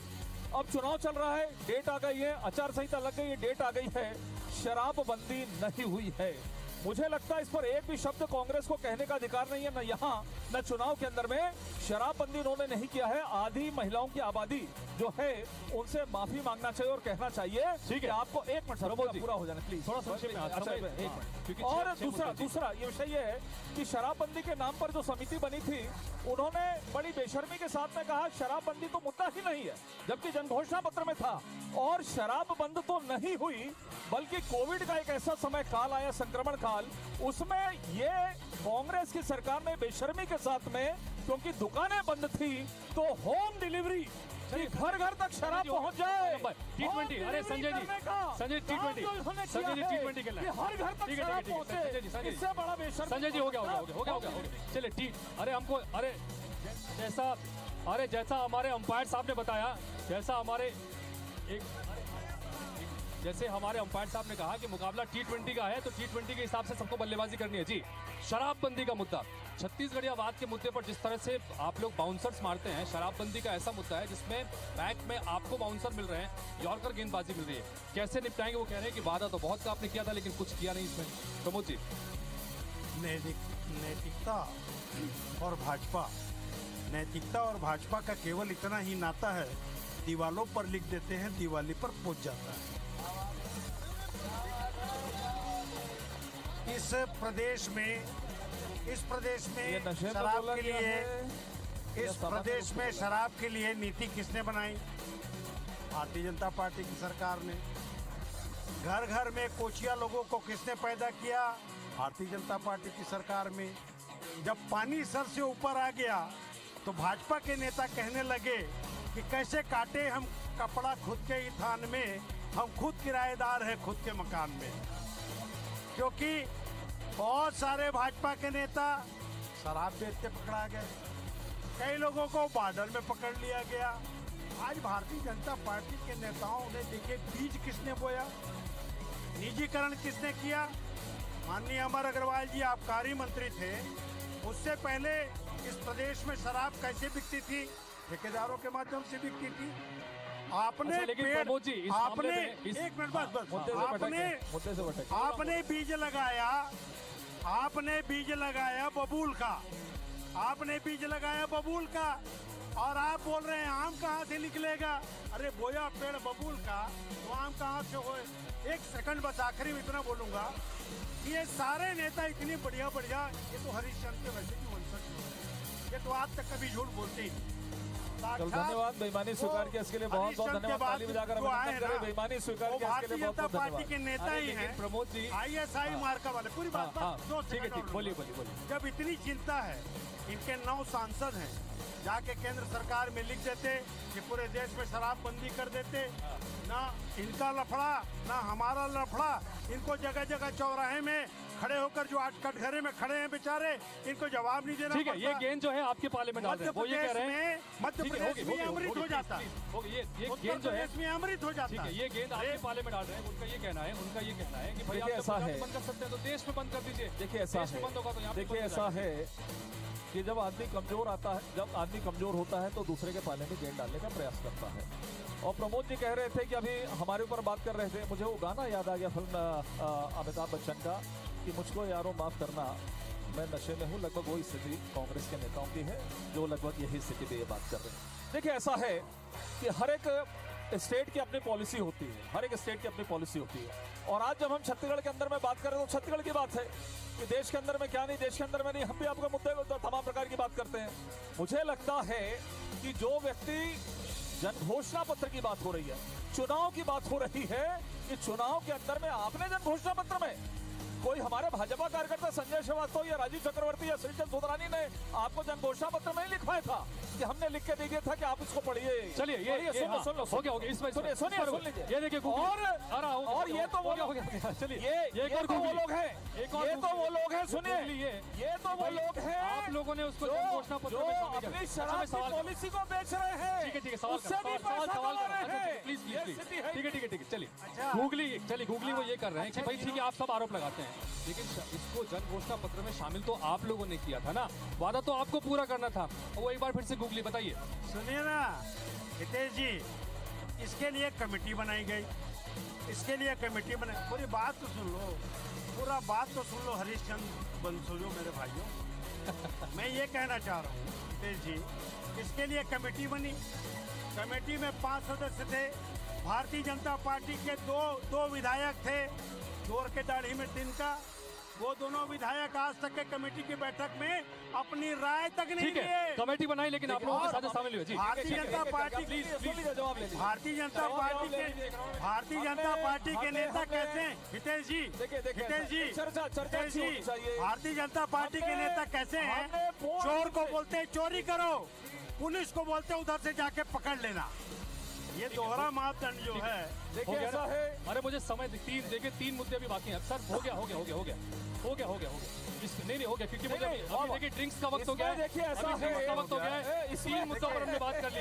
अब चुनाव चल रहा है, डेट आ गई है, आचार संहिता लग गई है, डेट आ गई है, शराबबंदी नहीं हुई है। मुझे लगता है इस पर एक भी शब्द कांग्रेस को कहने का अधिकार नहीं है, न यहाँ न चुनाव के अंदर में। शराबबंदी उन्होंने नहीं किया है। आधी महिलाओं की आबादी जो है उनसे माफी मांगना चाहिए और कहना चाहिए ठीक है आपको। एक मिनट सर, पूरा हो जाना प्लीज, थोड़ा संक्षेप में। अच्छा, एक मिनट। और दूसरा ये विषय ये है कि शराबबंदी के नाम पर जो समिति बनी थी, उन्होंने बड़ी बेशर्मी के साथ में कहा शराबबंदी तो मुद्दा ही नहीं है, जबकि जन घोषणा पत्र में था। और शराब बंद तो नहीं हुई, बल्कि कोविड का एक ऐसा समय काल आया, संक्रमण काल, उसमें ये कांग्रेस की सरकार ने बेशर्मी के साथ में, क्योंकि दुकानें बंद थी, तो होम डिलीवरी घर घर तक शराब पहुंच जाए। T20, अरे संजय जी, संजय T20 के लिए हर घर तक शराब पहुंचे, इससे बड़ा बेशर्मी। संजय जी हो गया। चलिए अरे हमको, अरे जैसा हमारे अंपायर साहब ने बताया, जैसे हमारे अंपायर साहब ने कहा कि मुकाबला T20 का है, तो T20 के हिसाब से सबको बल्लेबाजी करनी है जी। शराबबंदी का मुद्दा, छत्तीसगढ़िया वाद के मुद्दे पर जिस तरह से आप लोग बाउंसर्स मारते हैं, शराबबंदी का ऐसा मुद्दा है जिसमें बैक में आपको बाउंसर मिल रहे हैं, यॉर्कर गेंदबाजी मिल रही है, कैसे निपटाएंगे? वो कह रहे हैं कि वादा तो बहुत का आपने किया था, लेकिन कुछ किया नहीं इसमें। प्रमोद जी, नैतिकता और भाजपा का केवल इतना ही नाता है, दीवालों पर लिख देते हैं, दिवाली पर पहुंच जाता है। इस प्रदेश में शराब के लिए नीति किसने बनाई? भारतीय जनता पार्टी की सरकार ने। घर घर में कोचिया लोगों को किसने पैदा किया? भारतीय जनता पार्टी की सरकार में। जब पानी सर से ऊपर आ गया तो भाजपा के नेता कहने लगे कि कैसे काटे हम कपड़ा खुद के ही थान में, हम खुद किराएदार हैं खुद के मकान में। क्योंकि बहुत सारे भाजपा के नेता शराब बेचते पकड़ा गए, कई लोगों को बार्डर में पकड़ लिया गया। आज भारतीय जनता पार्टी के नेताओं ने देखे बीज किसने बोया, निजीकरण किसने किया। माननीय अमर अग्रवाल जी आबकारी मंत्री थे, उससे पहले इस प्रदेश में शराब कैसे बिकती थी? ठेकेदारों के माध्यम से बिकती थी। आपने अच्छा, लेकिन प्रमोद जी, इस मामले में एक मिनट आपने बीज लगाया बबूल का, और आप बोल रहे हैं आम कहाँ से निकलेगा? अरे बोया पेड़ बबूल का, तो आम कहाँ से हो? एक सेकंड बस, आखिरी में इतना बोलूंगा कि ये सारे नेता इतनी बढ़िया, ये तो हरिश्चंद्र के वैसे भी वंशज, ये तो आज तक कभी झूठ बोलते ही नहीं। धन्यवाद, बेईमानी स्वीकार किया इसके लिए बहुत बहुत धन्यवाद। ताली बजाकर अभिनंदन करें, बेईमानी स्वीकार किया इसके लिए बहुत बहुत धन्यवाद। पार्टी के नेता ही हैं प्रमोद जी, ISI मार्का वाले। पूरी बात ठीक है, बोलिए। जब इतनी चिंता है, इनके 9 सांसद हैं, जाके केंद्र सरकार में लिख देते कि पूरे देश में शराबबंदी कर देते। ना इनका लफड़ा ना हमारा लफड़ा, इनको जगह जगह चौराहे में खड़े होकर जो आज कटघरे में खड़े हैं बेचारे, इनको जवाब नहीं देना। ठीक है, ये गेंद जो है आपके पाले में डाल रहे हैं, वो ये कह रहे हैं मध्य प्रदेश में अमृत हो जाता है, ये गेंद जो है इसमें अमृत हो जाता है। ये गेंद आपके पाले में डाल रहे हैं। उनका ये कहना है कि भाई ऐसा है, बंद कर सकते हैं तो देश में बंद कर दीजिए। देखिए ऐसा है कि जब आदमी कमजोर होता है तो दूसरे के पाले में गेंद डालने का प्रयास करता है। और प्रमोद जी कह रहे थे कि अभी हमारे ऊपर बात कर रहे थे, मुझे वो गाना याद आ गया फिल्म अमिताभ बच्चन का कि मुझको यारों माफ करना, मैं नशे में हूँ। लगभग वही स्थिति कांग्रेस के नेताओं की है, जो लगभग यही स्थिति पे ये बात कर रहे हैं। देखिए ऐसा है कि हर एक स्टेट की अपनी पॉलिसी होती है, और आज जब हम छत्तीसगढ़ के अंदर में बात कर रहे हैं तो छत्तीसगढ़ की बात है कि देश के अंदर में क्या नहीं, देश के अंदर में नहीं, हम भी आपके मुद्दे को तमाम प्रकार की बात करते हैं। मुझे लगता है कि जो व्यक्ति जन घोषणा पत्र की बात हो रही है, चुनाव की बात हो रही है, कि चुनाव के अंदर में आपने जन घोषणा पत्र में कोई हमारे भाजपा कार्यकर्ता संजय श्रीवास्तव या राजीव चक्रवर्ती या सृजन सुधरानी ने आपको जन घोषणा पत्र में लिखवाया था कि हमने लिख के दे दिया था कि आप इसको पढ़िए। चलिए ये सुन लो हो गया इसमें सुन लीजिए। ये देखिए और ये तो वो लोग चलिए ये तो वो लोग हैं, ये तो वो लोग हैं, सुनिए ये तो वो लोग हैं आप लोगों ने उसको जन घोषणा पत्र में शामिल किया। अपनी शराब की पॉलिसी को बेच रहे हैं। ठीक है प्लीज चलिए गूगली वो ये कर रहे हैं कि भाई ठीक है आप सब आरोप लगाते हैं, लेकिन इसको जन घोषणा पत्र में शामिल तो आप लोगों ने किया था ना, वादा तो आपको पूरा करना था। वो एक बार फिर से गूगली बताइए। सुनिए ना हितेश जी, इसके लिए कमेटी बनाई गई, इसके लिए कमेटी बनाई। पूरी बात तो सुन लो, पूरा बात तो सुन लो हरीशचंद्र बंसोजो मेरे भाइयों। मैं ये कहना चाह रहा हूँ हितेश जी, इसके लिए कमेटी बनी, कमेटी में 5 सदस्य थे। भारतीय जनता पार्टी के दो विधायक थे, जोर के दाढ़ी में तिनका, वो दोनों विधायक आज तक के कमेटी की बैठक में अपनी राय तक नहीं दिए। कमेटी बनाई लेकिन आप लोगों के साथ शामिल हुए। भारतीय जनता पार्टी के नेता कैसे हैं हितेश जी, भारतीय जनता पार्टी के नेता कैसे हैं? चोर को बोलते हैं चोरी करो, पुलिस को बोलते हैं उधर से जाके पकड़ लेना। ये दोहरा मापदंड जो है देखिए ऐसा है। अरे मुझे समय देखिए 3 मुद्दे अभी बाकी हैं सर। हो गया नहीं हो गया क्योंकि मुझे अभी देखिए ड्रिंक्स का वक्त हो गया है। देखिए ऐसा है, इस 3 मुद्दों पर हमने बात कर ली।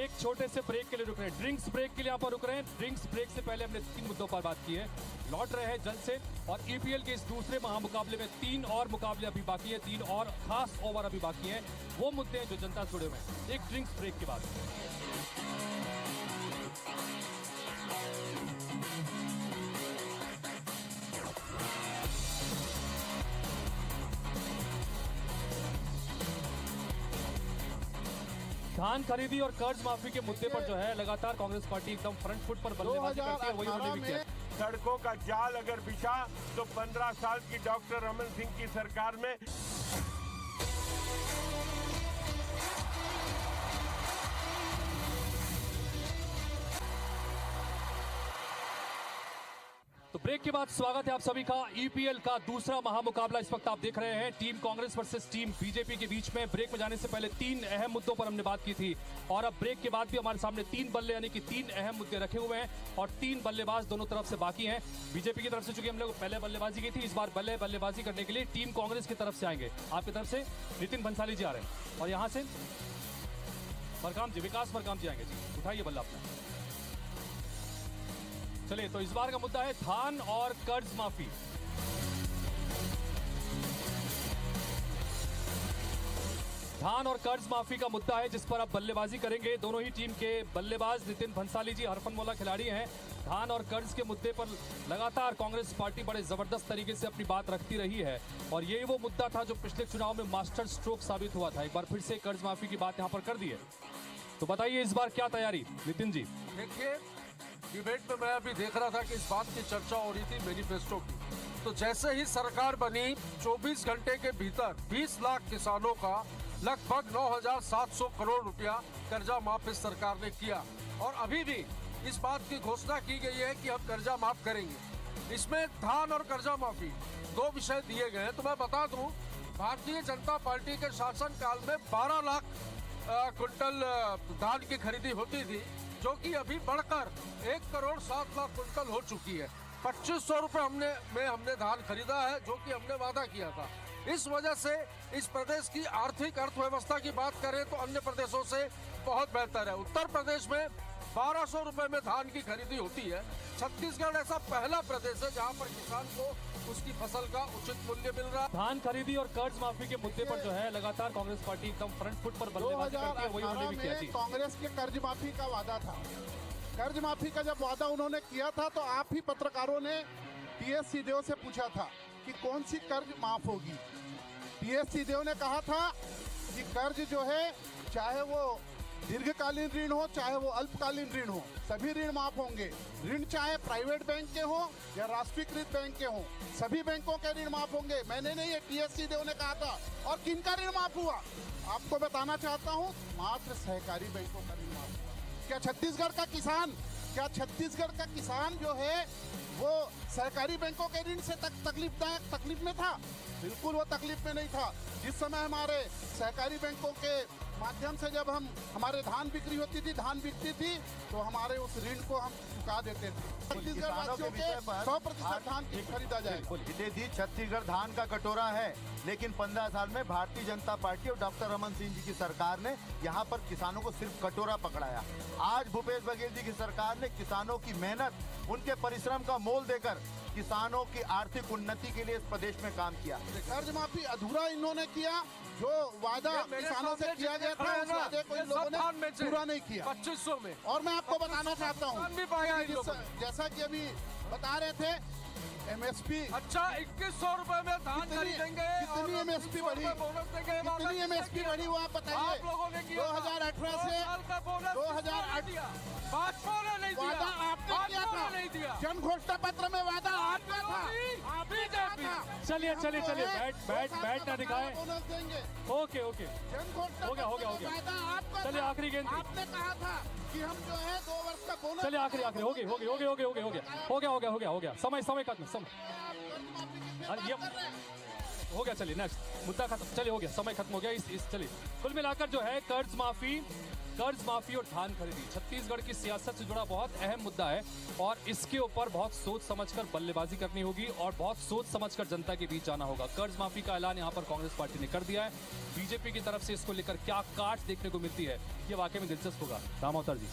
एक छोटे से ब्रेक के लिए रुक रहे हैं, ड्रिंक्स ब्रेक के लिए यहाँ पर रुक रहे हैं। ड्रिंक्स ब्रेक से पहले हमने 3 मुद्दों पर बात की है, लौट रहे हैं जल्द से। और ईपीएल के इस दूसरे महामुकाबले में 3 और मुकाबले अभी बाकी है, 3 और खास ओवर अभी बाकी है। वो मुद्दे हैं जो जनता से जुड़े हुए हैं। एक ड्रिंक्स ब्रेक के बाद धान खरीदी और कर्ज माफी के मुद्दे पर जो है लगातार कांग्रेस पार्टी एकदम फ्रंट फुट पर बल्लेबाजी करती है। वही उन्होंने भी किया। सड़कों का जाल अगर बिछा तो 15 साल की डॉक्टर रमन सिंह की सरकार में तो ब्रेक के बाद स्वागत है आप सभी का। ईपीएल का दूसरा महामुकाबला इस वक्त आप देख रहे हैं, team Congress versus team BJP के बीच में। ब्रेक में जाने से पहले 3 अहम मुद्दों पर हमने बात की थी और अब ब्रेक के बाद भी हमारे सामने 3 बल्ले यानी कि 3 अहम मुद्दे रखे हुए हैं और 3 बल्लेबाज दोनों तरफ से बाकी हैं। बीजेपी की तरफ से चूंकि हम लोग पहले बल्लेबाजी की थी, इस बार बल्लेबाजी करने के लिए टीम कांग्रेस की तरफ से आएंगे। आपकी तरफ से नितिन भंसाली जी आ रहे हैं और यहाँ से विकास मरकाम जी आएंगे। जी उठाइए बल्ला अपना। चलिए तो इस बार का मुद्दा है धान और कर्ज माफी। धान और कर्ज माफी का मुद्दा है जिस पर आप बल्लेबाजी करेंगे। दोनों ही टीम के बल्लेबाज नितिन भंसाली जी हरफनमौला खिलाड़ी हैं। धान और कर्ज के मुद्दे पर लगातार कांग्रेस पार्टी बड़े जबरदस्त तरीके से अपनी बात रखती रही है और ये वो मुद्दा था जो पिछले चुनाव में मास्टर स्ट्रोक साबित हुआ था। एक बार फिर से कर्ज माफी की बात यहाँ पर कर दी है, तो बताइए इस बार क्या तैयारी नितिन जी? देखिए डिबेट में मैं अभी देख रहा था कि इस बात की चर्चा हो रही थी मैनिफेस्टो की। तो जैसे ही सरकार बनी 24 घंटे के भीतर 20 लाख किसानों का लगभग 9,700 करोड़ रुपया कर्जा माफ इस सरकार ने किया और अभी भी इस बात की घोषणा की गई है कि हम कर्जा माफ करेंगे। इसमें धान और कर्जा माफी 2 विषय दिए गए हैं। तो मैं बता दूं, भारतीय जनता पार्टी के शासन काल में 12 लाख कुंटल धान की खरीदी होती थी, जो कि अभी बढ़कर 1,07,00,000 कुंटल हो चुकी है। 2500 रुपए हमने धान खरीदा है, जो कि हमने वादा किया था। इस वजह से इस प्रदेश की आर्थिक अर्थव्यवस्था की बात करें तो अन्य प्रदेशों से बहुत बेहतर है। उत्तर प्रदेश में 1200 रुपए में धान की खरीदी होती है। छत्तीसगढ़ ऐसा पहला प्रदेश है जहां पर किसान को उसकी फसल का उचित मूल्य मिल रहा है। धान खरीदी और कर्ज माफी के मुद्दे पर जो है लगातार कांग्रेस पार्टी एकदम फ्रंट फुट पर बल्लेबाजी करती है। वही उन्होंने भी किया थी। कांग्रेस के कर्ज माफी का वादा था। कर्ज माफी का जब वादा उन्होंने किया था तो आप ही पत्रकारों ने टीएस सिंहदेव से पूछा था कि कौन सी कर्ज माफ होगी। टीएस सिंहदेव ने कहा था कि कर्ज जो है चाहे वो दीर्घकालीन ऋण हो चाहे वो अल्पकालीन ऋण हो, सभी ऋण माफ होंगे। ऋण चाहे प्राइवेट बैंक के हो या राष्ट्रीयकृत बैंक के हो, सभी बैंकों के ऋण माफ होंगे। मैंने नहीं, ये टीएस सिंहदेव ने कहा था। और किनका ऋण माफ हुआ आपको बताना चाहता हूँ, मात्र सहकारी बैंकों का ऋण माफ हुआ। क्या छत्तीसगढ़ का किसान क्या छत्तीसगढ़ का किसान जो है वो सहकारी बैंकों के ऋण से तकलीफ में था? बिल्कुल वो तकलीफ में नहीं था। जिस समय हमारे सहकारी बैंकों के माध्यम से जब हमारे धान बिक्री होती थी, धान बिकती थी, तो हमारे उस ऋण को हम चुका देते थे। छत्तीसगढ़ वासियों के 100% धान खरीदा जाए। जी, छत्तीसगढ़ धान का कटोरा है, लेकिन 15 साल में भारतीय जनता पार्टी और डॉक्टर रमन सिंह जी की सरकार ने यहाँ पर किसानों को सिर्फ कटोरा पकड़ाया। आज भूपेश बघेल जी की सरकार ने किसानों की मेहनत, उनके परिश्रम का मोल देकर किसानों की आर्थिक उन्नति के लिए इस प्रदेश में काम किया। कर्ज माफी अधूरा इन्होंने किया, जो वादा किसानों से किया गया था उस वादे को इन लोगों ने पूरा नहीं किया। 2500 में। और मैं आपको बताना चाहता हूँ, जैसा कि अभी बता रहे थे MSP, अच्छा 2100 रुपए में धान खरीदेंगे। कितनी MSP बढ़ी, कितनी MSP बढ़ी वो आप बताइए। आप लोगों ने किया 2018 से 2008 भाजपा ने नहीं दिया, वादा आपने किया था, नहीं दिया। जन घोषणा पत्र में वादा आपका था, आपने किया था। चलिए बैठ ना दिखाएं। ओके जन घोषणा हो गया वादा आपका, चलिए आखिरी गेंद। आपने कहा था कि हम जो है 2 वर्ष का बोनस। चलिए आखिरी हो गया समय खत्म ये हो गया। चलिए नेक्स्ट मुद्दा खत्म। चलिए हो गया, समय खत्म हो गया। इस चलिए कुल मिलाकर जो है कर्ज माफी और धान खरीदी छत्तीसगढ़ की सियासत से जुड़ा बहुत अहम मुद्दा है और इसके ऊपर बहुत सोच समझकर बल्लेबाजी करनी होगी और बहुत सोच समझकर जनता के बीच जाना होगा। कर्ज माफी का ऐलान यहाँ पर कांग्रेस पार्टी ने कर दिया है। बीजेपी की तरफ से इसको लेकर क्या काट देखने को मिलती है, ये वाकई में दिलचस्प होगा। राम अवतार जी,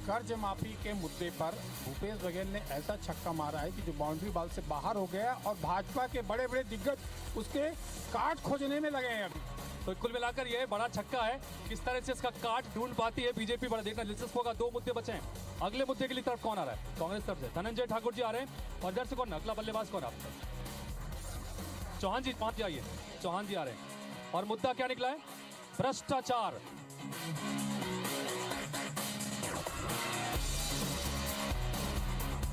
कर्ज माफी के मुद्दे पर भूपेश बघेल ने ऐसा छक्का मारा है कि जो बाउंड्री बॉल से बाहर हो गया और भाजपा के बड़े बड़े दिग्गज उसके काट खोजने में लगे हैं अभी। तो कुल मिलाकर यह बड़ा छक्का है, किस तरह से इसका काट ढूंढ पाती है बीजेपी, बड़ा देखना दिलचस्प होगा। 2 मुद्दे बचे हैं। अगले मुद्दे के लिए तरफ कौन आ रहा है? कांग्रेस तरफ से धनंजय ठाकुर जी आ रहे हैं और इधर से कौन, अगला बल्लेबाज कौन? आप चौहान जी, 5 जाइए। चौहान जी आ रहे हैं और मुद्दा क्या निकला है? भ्रष्टाचार।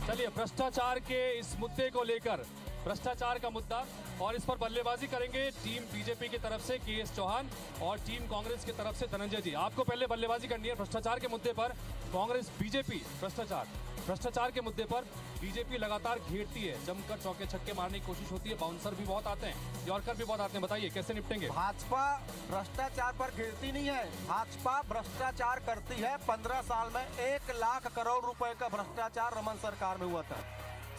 चलिए भ्रष्टाचार के इस मुद्दे को लेकर, भ्रष्टाचार का मुद्दा, और इस पर बल्लेबाजी करेंगे टीम बीजेपी की तरफ से KS चौहान और टीम कांग्रेस की तरफ से धनंजय जी। आपको पहले बल्लेबाजी करनी है भ्रष्टाचार के मुद्दे पर। कांग्रेस बीजेपी भ्रष्टाचार के मुद्दे पर बीजेपी लगातार घेरती है, जमकर चौके छक्के मारने की कोशिश होती है, बाउंसर भी बहुत आते हैं, यॉर्कर भी बहुत आते हैं। बताइए कैसे निपटेंगे? भाजपा भ्रष्टाचार पर घेरती नहीं है, भाजपा भ्रष्टाचार करती है। 15 साल में 1 लाख करोड़ रुपए का भ्रष्टाचार रमन सरकार में हुआ था।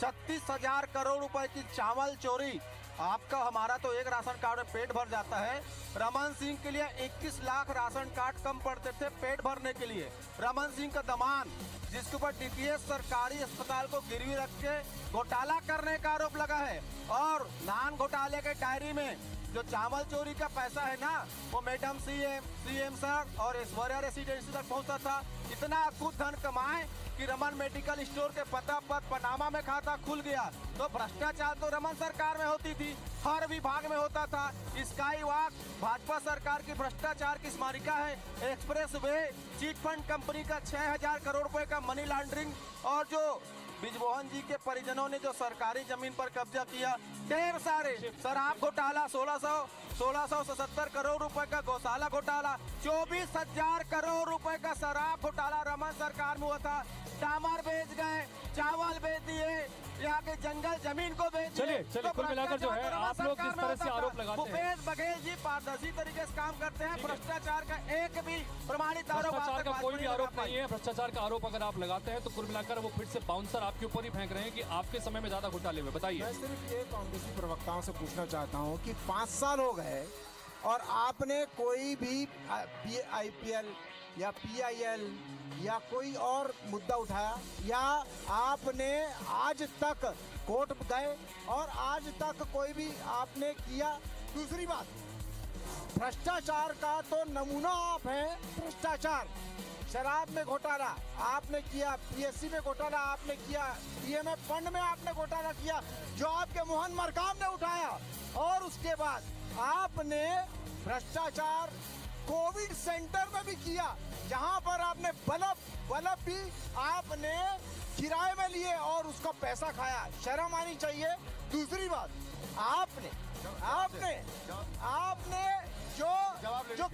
36,000 करोड़ रुपए की चावल चोरी। आपका हमारा तो एक राशन कार्ड में पेट भर जाता है, रमन सिंह के लिए 21 लाख राशन कार्ड कम पड़ते थे पेट भरने के लिए। रमन सिंह का दमान, जिसके ऊपर DPS सरकारी अस्पताल को गिरवी रख के घोटाला करने का आरोप लगा है, और धान घोटाले के डायरी में जो चावल चोरी का पैसा है ना, वो मैडम CM सर और ऐश्वर्या रेसिडेंसी तक पहुंचता था। इतना अद्भुत धन कमाए कि रमन मेडिकल स्टोर के पता पर पनामा में खाता खुल गया। तो भ्रष्टाचार तो रमन सरकार में होती थी, हर विभाग में होता था। स्काई वॉक भाजपा सरकार की भ्रष्टाचार की स्मारिका है। Express way chit fund company का 6,000 करोड़ रुपए का मनी लॉन्ड्रिंग, और जो बिजमोहन जी के परिजनों ने जो सरकारी जमीन पर कब्जा किया, ढेर सारे शराब घोटाला, 1677 करोड़ रुपए का गौशाला घोटाला, 24,000 करोड़ रुपए का शराब घोटाला रमन सरकार में हुआ था। डामर बेच गए, चावल बेच दिए, यहाँ के जंगल जमीन को बेच दिए। चलिए कुल मिलाकर जो है आप लोग जिस तरह से आरोप लगाते हैं, भूपेश बघेल जी पारदर्शी तरीके से काम करते हैं। भ्रष्टाचार का एक भी प्रमाणित आरोप, भ्रष्टाचार का कोई भी आरोप नहीं है। भ्रष्टाचार का आरोप अगर आप लगाते हैं तो कुल मिलाकर वो फिर से बाउंसर आपके ऊपर ही फेंक रहे हैं कि आपके समय में ज्यादा घोटाले हुए। बताइए। मैं सिर्फ ये कांग्रेसी प्रवक्ताओं से पूछना चाहता हूँ कि 5 साल हो गए और आपने कोई भी IPL या PIL या कोई और मुद्दा उठाया, या आपने आज तक कोर्ट गए और आज तक कोई भी आपने किया? दूसरी बात, भ्रष्टाचार का तो नमूना आप हैं। भ्रष्टाचार, शराब में घोटाला आपने किया, PSC में घोटाला आपने किया, PMF फंड में आपने घोटाला किया जो आपके मोहन मरकाम ने उठाया, और उसके बाद आपने भ्रष्टाचार कोविड सेंटर में भी किया, जहां पर आपने बल्ब भी आपने किराए में लिए और उसका पैसा खाया। शर्म आनी चाहिए। दूसरी बात, आपने जो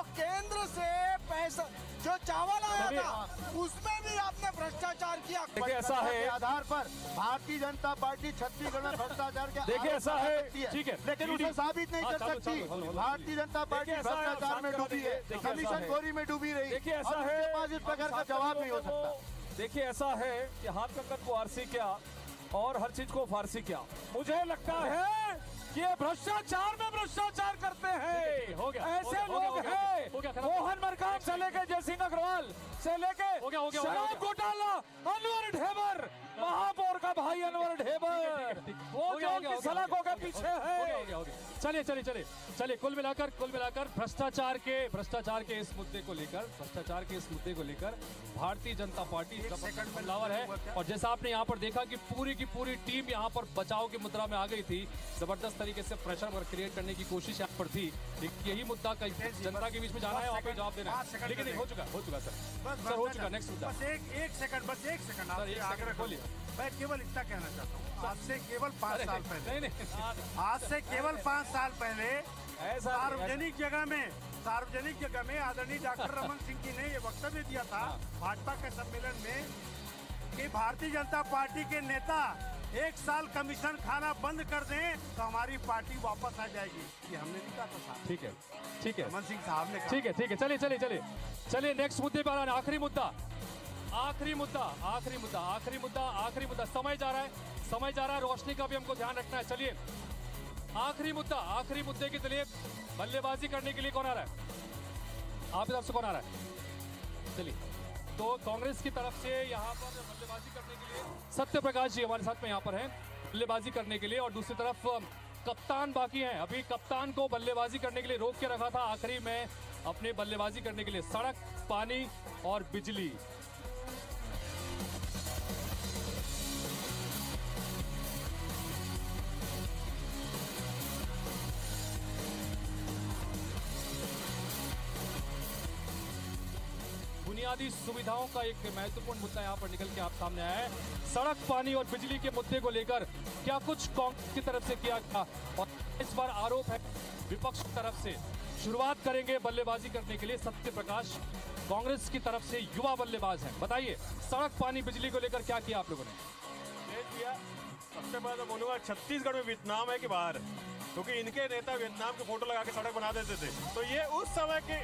केंद्र से पैसा जो चावल आया था उसमें भी आपने भ्रष्टाचार किया। देखिए ऐसा है के आधार पर भारतीय जनता पार्टी छत्तीसगढ़ में भ्रष्टाचार के देखिए ऐसा है, ठीक है, लेकिन उसे साबित नहीं कर सकती। भारतीय जनता पार्टी भ्रष्टाचार में डूबी है, कमीशन खोरी में डूबी रही। देखिए ऐसा है, उसके पास इस प्रकार का जवाब नहीं हो सकता। देखिए ऐसा है कि हाथ कंगन को आरसी क्या और हर चीज को फारसी क्या। मुझे लगता है कि ये भ्रष्टाचार में भ्रष्टाचार करते हैं। हो गया, ऐसे हो गया, लोग हो गया, हैं हो गया, मोहन मरकाम से लेके जयसिंह अग्रवाल से लेके शराब घोटाला अनवर ढेबर, महापौर का भाई अनवर ढेबर, वो जो उनकी सलाखों के पीछे है। चलिए चलिए चलिए चलिए कुल मिलाकर भ्रष्टाचार के इस मुद्दे को लेकर भारतीय जनता पार्टी हमलावर है। और जैसा आपने यहाँ पर देखा कि पूरी की पूरी टीम यहाँ पर बचाव की मुद्रा में आ गई थी, जबरदस्त तरीके से प्रेशर क्रिएट करने की कोशिश यहाँ पर थी। यही मुद्दा जनता के बीच में जाना है, वहाँ पे जवाब देना है, लेकिन नहीं हो चुका सर हो चुका। नेक्स्ट मुद्दा एक सेकंड आपसे आग्रह बोलिए। मैं केवल इतना कहना चाहता हूँ, आज से केवल 5 साल पहले नहीं आज से केवल 5 साल पहले सार्वजनिक जगह में आदरणीय डॉक्टर रमन सिंह जी ने ये वक्तव्य दिया था भाजपा के सम्मेलन में कि भारतीय जनता पार्टी के नेता 1 साल कमीशन खाना बंद कर दें तो हमारी पार्टी वापस आ जाएगी। ये हमने नहीं कहा था साहब। ठीक है रमन सिंह साहब ने कहा। ठीक है चलिए नेक्स्ट मुद्दे पर आखिरी मुद्दा। समय जा रहा है, रोशनी का भी हमको ध्यान रखना है। चलिए आखिरी मुद्दे के लिए बल्लेबाजी करने के लिए कौन आ रहा है? आप तरफ से कौन आ रहा है? चलिए तो कांग्रेस की तरफ से यहाँ पर बल्लेबाजी करने के लिए सत्य प्रकाश जी हमारे साथ में यहाँ पर हैं बल्लेबाजी करने के लिए, और दूसरी तरफ कप्तान बाकी हैं। अभी कप्तान को बल्लेबाजी करने के लिए रोक के रखा था, आखिरी में अपने बल्लेबाजी करने के लिए सड़क, पानी और बिजली। बुनियादी सुविधाओं का एक महत्वपूर्ण मुद्दा यहाँ पर निकल के आप सामने आया है। सड़क, पानी और बिजली के मुद्दे को लेकर क्या कुछ कांग्रेस की तरफ से किया गया, और इस बार आरोप है विपक्ष की तरफ से। शुरुआत करेंगे बल्लेबाजी करने के लिए सत्य प्रकाश, कांग्रेस की तरफ से युवा बल्लेबाज हैं। बताइए सड़क, पानी, बिजली को लेकर क्या किया आप लोगों ने? सबसे पहले तो बोलूंगा छत्तीसगढ़ में वियतनाम है कि बाहर, क्योंकि इनके नेता वियतनाम के फोटो लगा के सड़क बना देते थे। तो ये उस समय के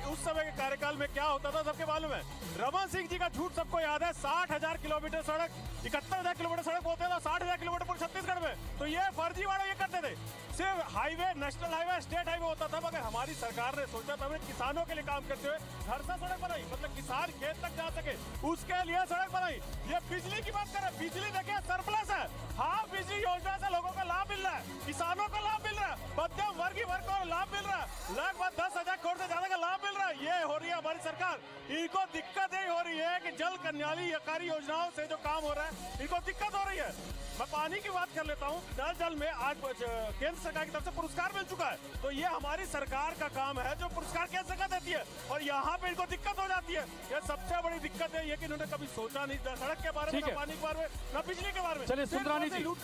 कार्यकाल में क्या होता था सबके मालूम है। रमन सिंह जी का झूठ सबको याद है। 60,000 किलोमीटर सड़क, 71,000 किलोमीटर सड़क बोलते थे, 60,000 किलोमीटर पूरे छत्तीसगढ़ में। तो ये फर्जीवाड़ा ये करते थे। सिर्फ highway, national highway, state highway होता था, मगर हमारी सरकार ने सोचा था हमें किसानों के लिए काम करते हुए घर से सड़क बनाई, मतलब किसान खेत तक जा सके उसके लिए सड़क बनाई। ये बिजली की बात करें, बिजली देखिए सरप्लस है। हाँ, बिजली योजना से लोगों को लाभ मिल रहा है, किसानों को लाभ मिल रहा है, मध्यम वर्गीय वर्ग को लाभ मिल रहा है, लगभग 10,000 करोड़ से ज्यादा का लाभ मिल रहा है। ये हो रही है हमारी सरकार। इनको दिक्कत यही हो रही है कि जल कल्याणी योजनाओं से जो काम हो रहा है इनको दिक्कत हो रही है। मैं पानी की बात कर लेता हूँ। नल जल में आज केंद्र सरकार की तरफ से पुरस्कार मिल चुका है। तो ये हमारी सरकार का काम है जो पुरस्कार केंद्र सरकार देती है, और यहाँ पे इनको दिक्कत हो जाती है। ये सबसे बड़ी दिक्कत है ये कि इन्होंने कभी सोचा नहीं, न सड़क के बारे में, न पानी के बारे में, न बिजली के बारे में। चलिए सुंदरानी जी वो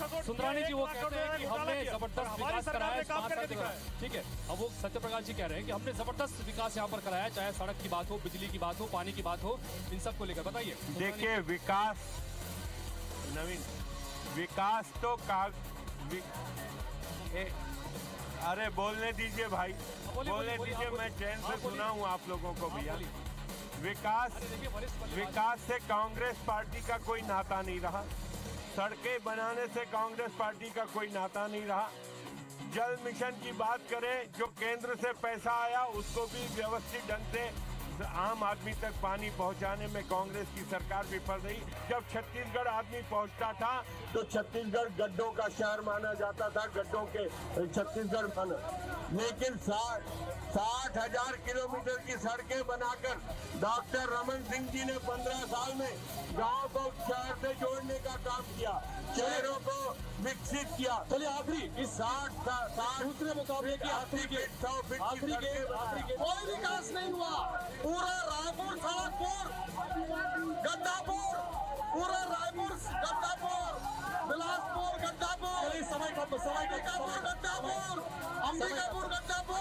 कहते हैं कि हमने जबरदस्त विकास कराया है 5 साल तक। ठीक है, अब वो सत्य प्रकाश जी कह रहे हैं कि हमने जबरदस्त विकास यहाँ पर कराया, चाहे सड़क की बात हो, बिजली की बात हो, पानी की बात हो, इन सब को लेकर बताइए। देखिए विकास तो अरे बोलने दीजिए भाई, बोलने दीजिए, मैं चैन से सुना हूँ आप लोगों को भैया। विकास से कांग्रेस पार्टी का कोई नाता नहीं रहा, सड़कें बनाने से कांग्रेस पार्टी का कोई नाता नहीं रहा। जल मिशन की बात करें, जो केंद्र से पैसा आया उसको भी व्यवस्थित ढंग से आम आदमी तक पानी पहुंचाने में कांग्रेस की सरकार विफल रही। जब छत्तीसगढ़ आदमी पहुंचता था तो छत्तीसगढ़ गड्ढों का शहर माना जाता था, गड्ढों के छत्तीसगढ़ माना, लेकिन 60,000 किलोमीटर की सड़कें बनाकर डॉक्टर रमन सिंह जी ने 15 साल में गांव को शहर से जोड़ने का काम किया, शहरों को विकसित किया। चलिए आखिरी इस 60 दूसरे मुकाबले की आखिरी कोई विकास नहीं हुआ। पूरा रायपुर, सड़कपुर, गड्ढापुर, पूरा रायपुर, गड्ढापुर, बिलासपुर, गड्ढापुर, गड्ढापुर, अंबिकापुर गड्ढापुर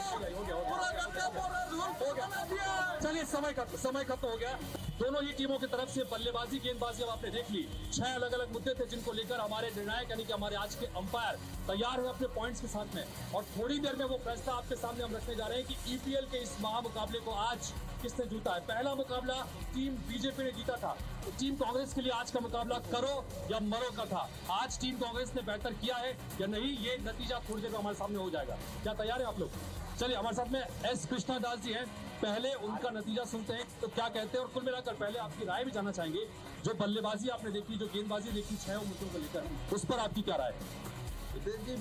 पूरा गड्ढापुर बना दिया। चलिए समय खत्म हो गया। दोनों ही टीमों की तरफ से बल्लेबाजी गेंदबाजी अब आपने देख ली। 6 अलग अलग मुद्दे थे जिनको लेकर हमारे निर्णायक यानी कि हमारे आज के अंपायर तैयार है अपने पॉइंट्स के साथ में, और थोड़ी देर में वो फैसला आपके सामने हम रखने जा रहे हैं कि ईपीएल के इस महामुकाबले को आज किसने जीता है। पहला मुकाबला टीम बीजेपी ने जीता था, तो टीम कांग्रेस के लिए आज का मुकाबला करो या मरो का था। आज टीम कांग्रेस ने बेहतर किया है या नहीं, ये नतीजा थोड़ी देर में हमारे सामने हो जाएगा। क्या तैयार है आप लोग? चलिए हमारे साथ में एस कृष्णा दास जी हैं, पहले उनका नतीजा सुनते हैं तो क्या कहते हैं, और कुल मिलाकर पहले आपकी राय भी जानना चाहेंगे। जो बल्लेबाजी आपने देखी, जो गेंदबाजी देखी 6 मुद्दों को लेकर, उस पर आपकी क्या राय है? जी,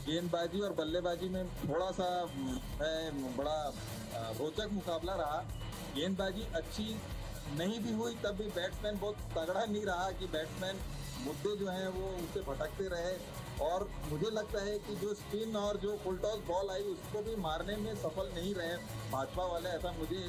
गेंदबाजी और बल्लेबाजी में थोड़ा सा बड़ा रोचक मुकाबला रहा। गेंदबाजी अच्छी नहीं भी हुई तब भी बैट्समैन बहुत तगड़ा नहीं रहा कि बैट्समैन मुद्दे जो हैं वो उसे भटकते रहे, और मुझे लगता है कि जो स्पिन और जो फुल टॉस बॉल आई उसको भी मारने में सफल नहीं रहे भाजपा वाले। ऐसा मुझे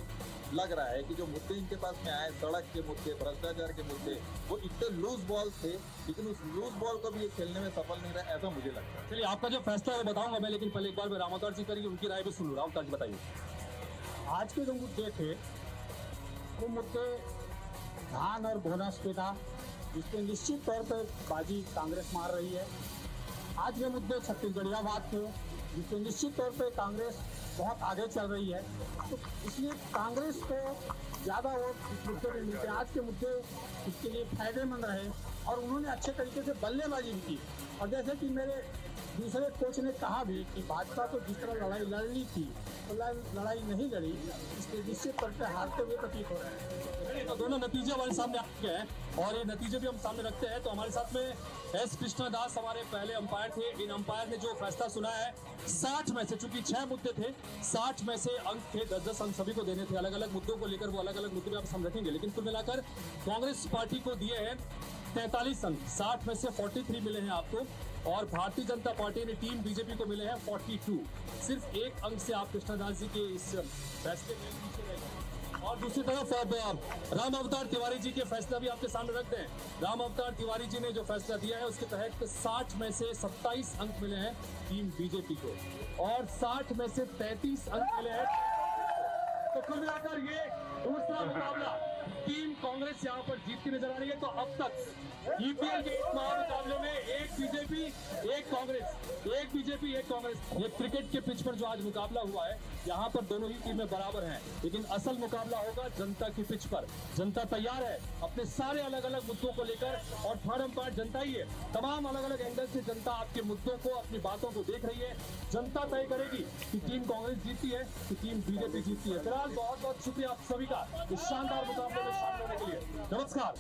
लग रहा है कि जो मुद्दे इनके पास में आए, सड़क के मुद्दे, भ्रष्टाचार के मुद्दे, वो इतने लूज बॉल थे, लेकिन उस लूज बॉल को भी ये खेलने में सफल नहीं रहा, ऐसा मुझे लगता है। चलिए आपका जो फैसला है वो बताऊंगा मैं, लेकिन पहले एक बार मैं राम अवतार जी करेंगे, उनकी राय भी सुन लूँ। राम अवतार जी बताइए। आज के जो मुद्दे थे वो मुद्दे धान और बोनस के था, जिसपे निश्चित तौर पर बाजी कांग्रेस मार रही है। आज के मुद्दे छत्तीसगढ़िया बात थे, जिसपे निश्चित तौर पर कांग्रेस बहुत आगे चल रही है, तो इसलिए कांग्रेस को ज़्यादा वोट इस मुद्दे में मिलते हैं। आज के मुद्दे इसके लिए फायदेमंद रहे और उन्होंने अच्छे तरीके से बल्लेबाजी भी की। और जैसे कि मेरे दूसरे कोच ने कहा भी कि भाजपा को जिस तरह लड़ाई लड़नी थी तो लड़ाई नहीं लड़ी, इसलिए निश्चित तौर पर हारते हुए प्रतीत हो रहे हैं। तो दोनों नतीजे हमारे सामने आ चुके हैं और ये नतीजे भी हम सामने रखते हैं। तो हमारे साथ में एस कृष्णा दास हमारे पहले अंपायर थे। इन अंपायर ने जो फैसला सुनाया है, 60 में से, चूंकि 6 मुद्दे थे, 60 में से अंक थे, 10-10 अंक सभी को देने थे। अलग अलग मुद्दों को लेकर वो अलग अलग मुद्दे में आप हम रखेंगे, लेकिन कुल मिलाकर कांग्रेस पार्टी को दिए हैं 43 अंक, 60 में से 43 मिले हैं आपको, और भारतीय जनता पार्टी ने टीम बीजेपी को मिले हैं 42। सिर्फ 1 अंक से आप कृष्णदास जी के इस फैसले में पीछे रह गए। और दूसरी तरफ राम अवतार तिवारी जी के फैसला भी आपके सामने रखते हैं। राम अवतार तिवारी जी ने जो फैसला दिया है उसके तहत 60 में से 27 अंक मिले हैं टीम बीजेपी को, और 60 में से 33 अंक मिले हैं। तो कुल मिलाकर ये दूसरा मुकाबला टीम कांग्रेस यहाँ पर जीतती नजर आ रही है। तो अब तक ईपीएल के इस महामुकाबले में एक बीजेपी एक कांग्रेस। ये क्रिकेट के पिच पर जो आज मुकाबला हुआ है, यहाँ पर दोनों ही टीमें बराबर हैं, लेकिन असल मुकाबला होगा जनता की पिच पर। जनता तैयार है अपने सारे अलग अलग मुद्दों को लेकर, और थर्ड अंपायर जनता ही है। तमाम अलग अलग एंगल से जनता आपके मुद्दों को, अपनी बातों को देख रही है। जनता तय करेगी कि टीम कांग्रेस जीतती है कि टीम बीजेपी जीतती है। फिलहाल बहुत बहुत शुक्रिया आप सभी का इस शानदार मुकाबले में शामिल होने के लिए। नमस्कार।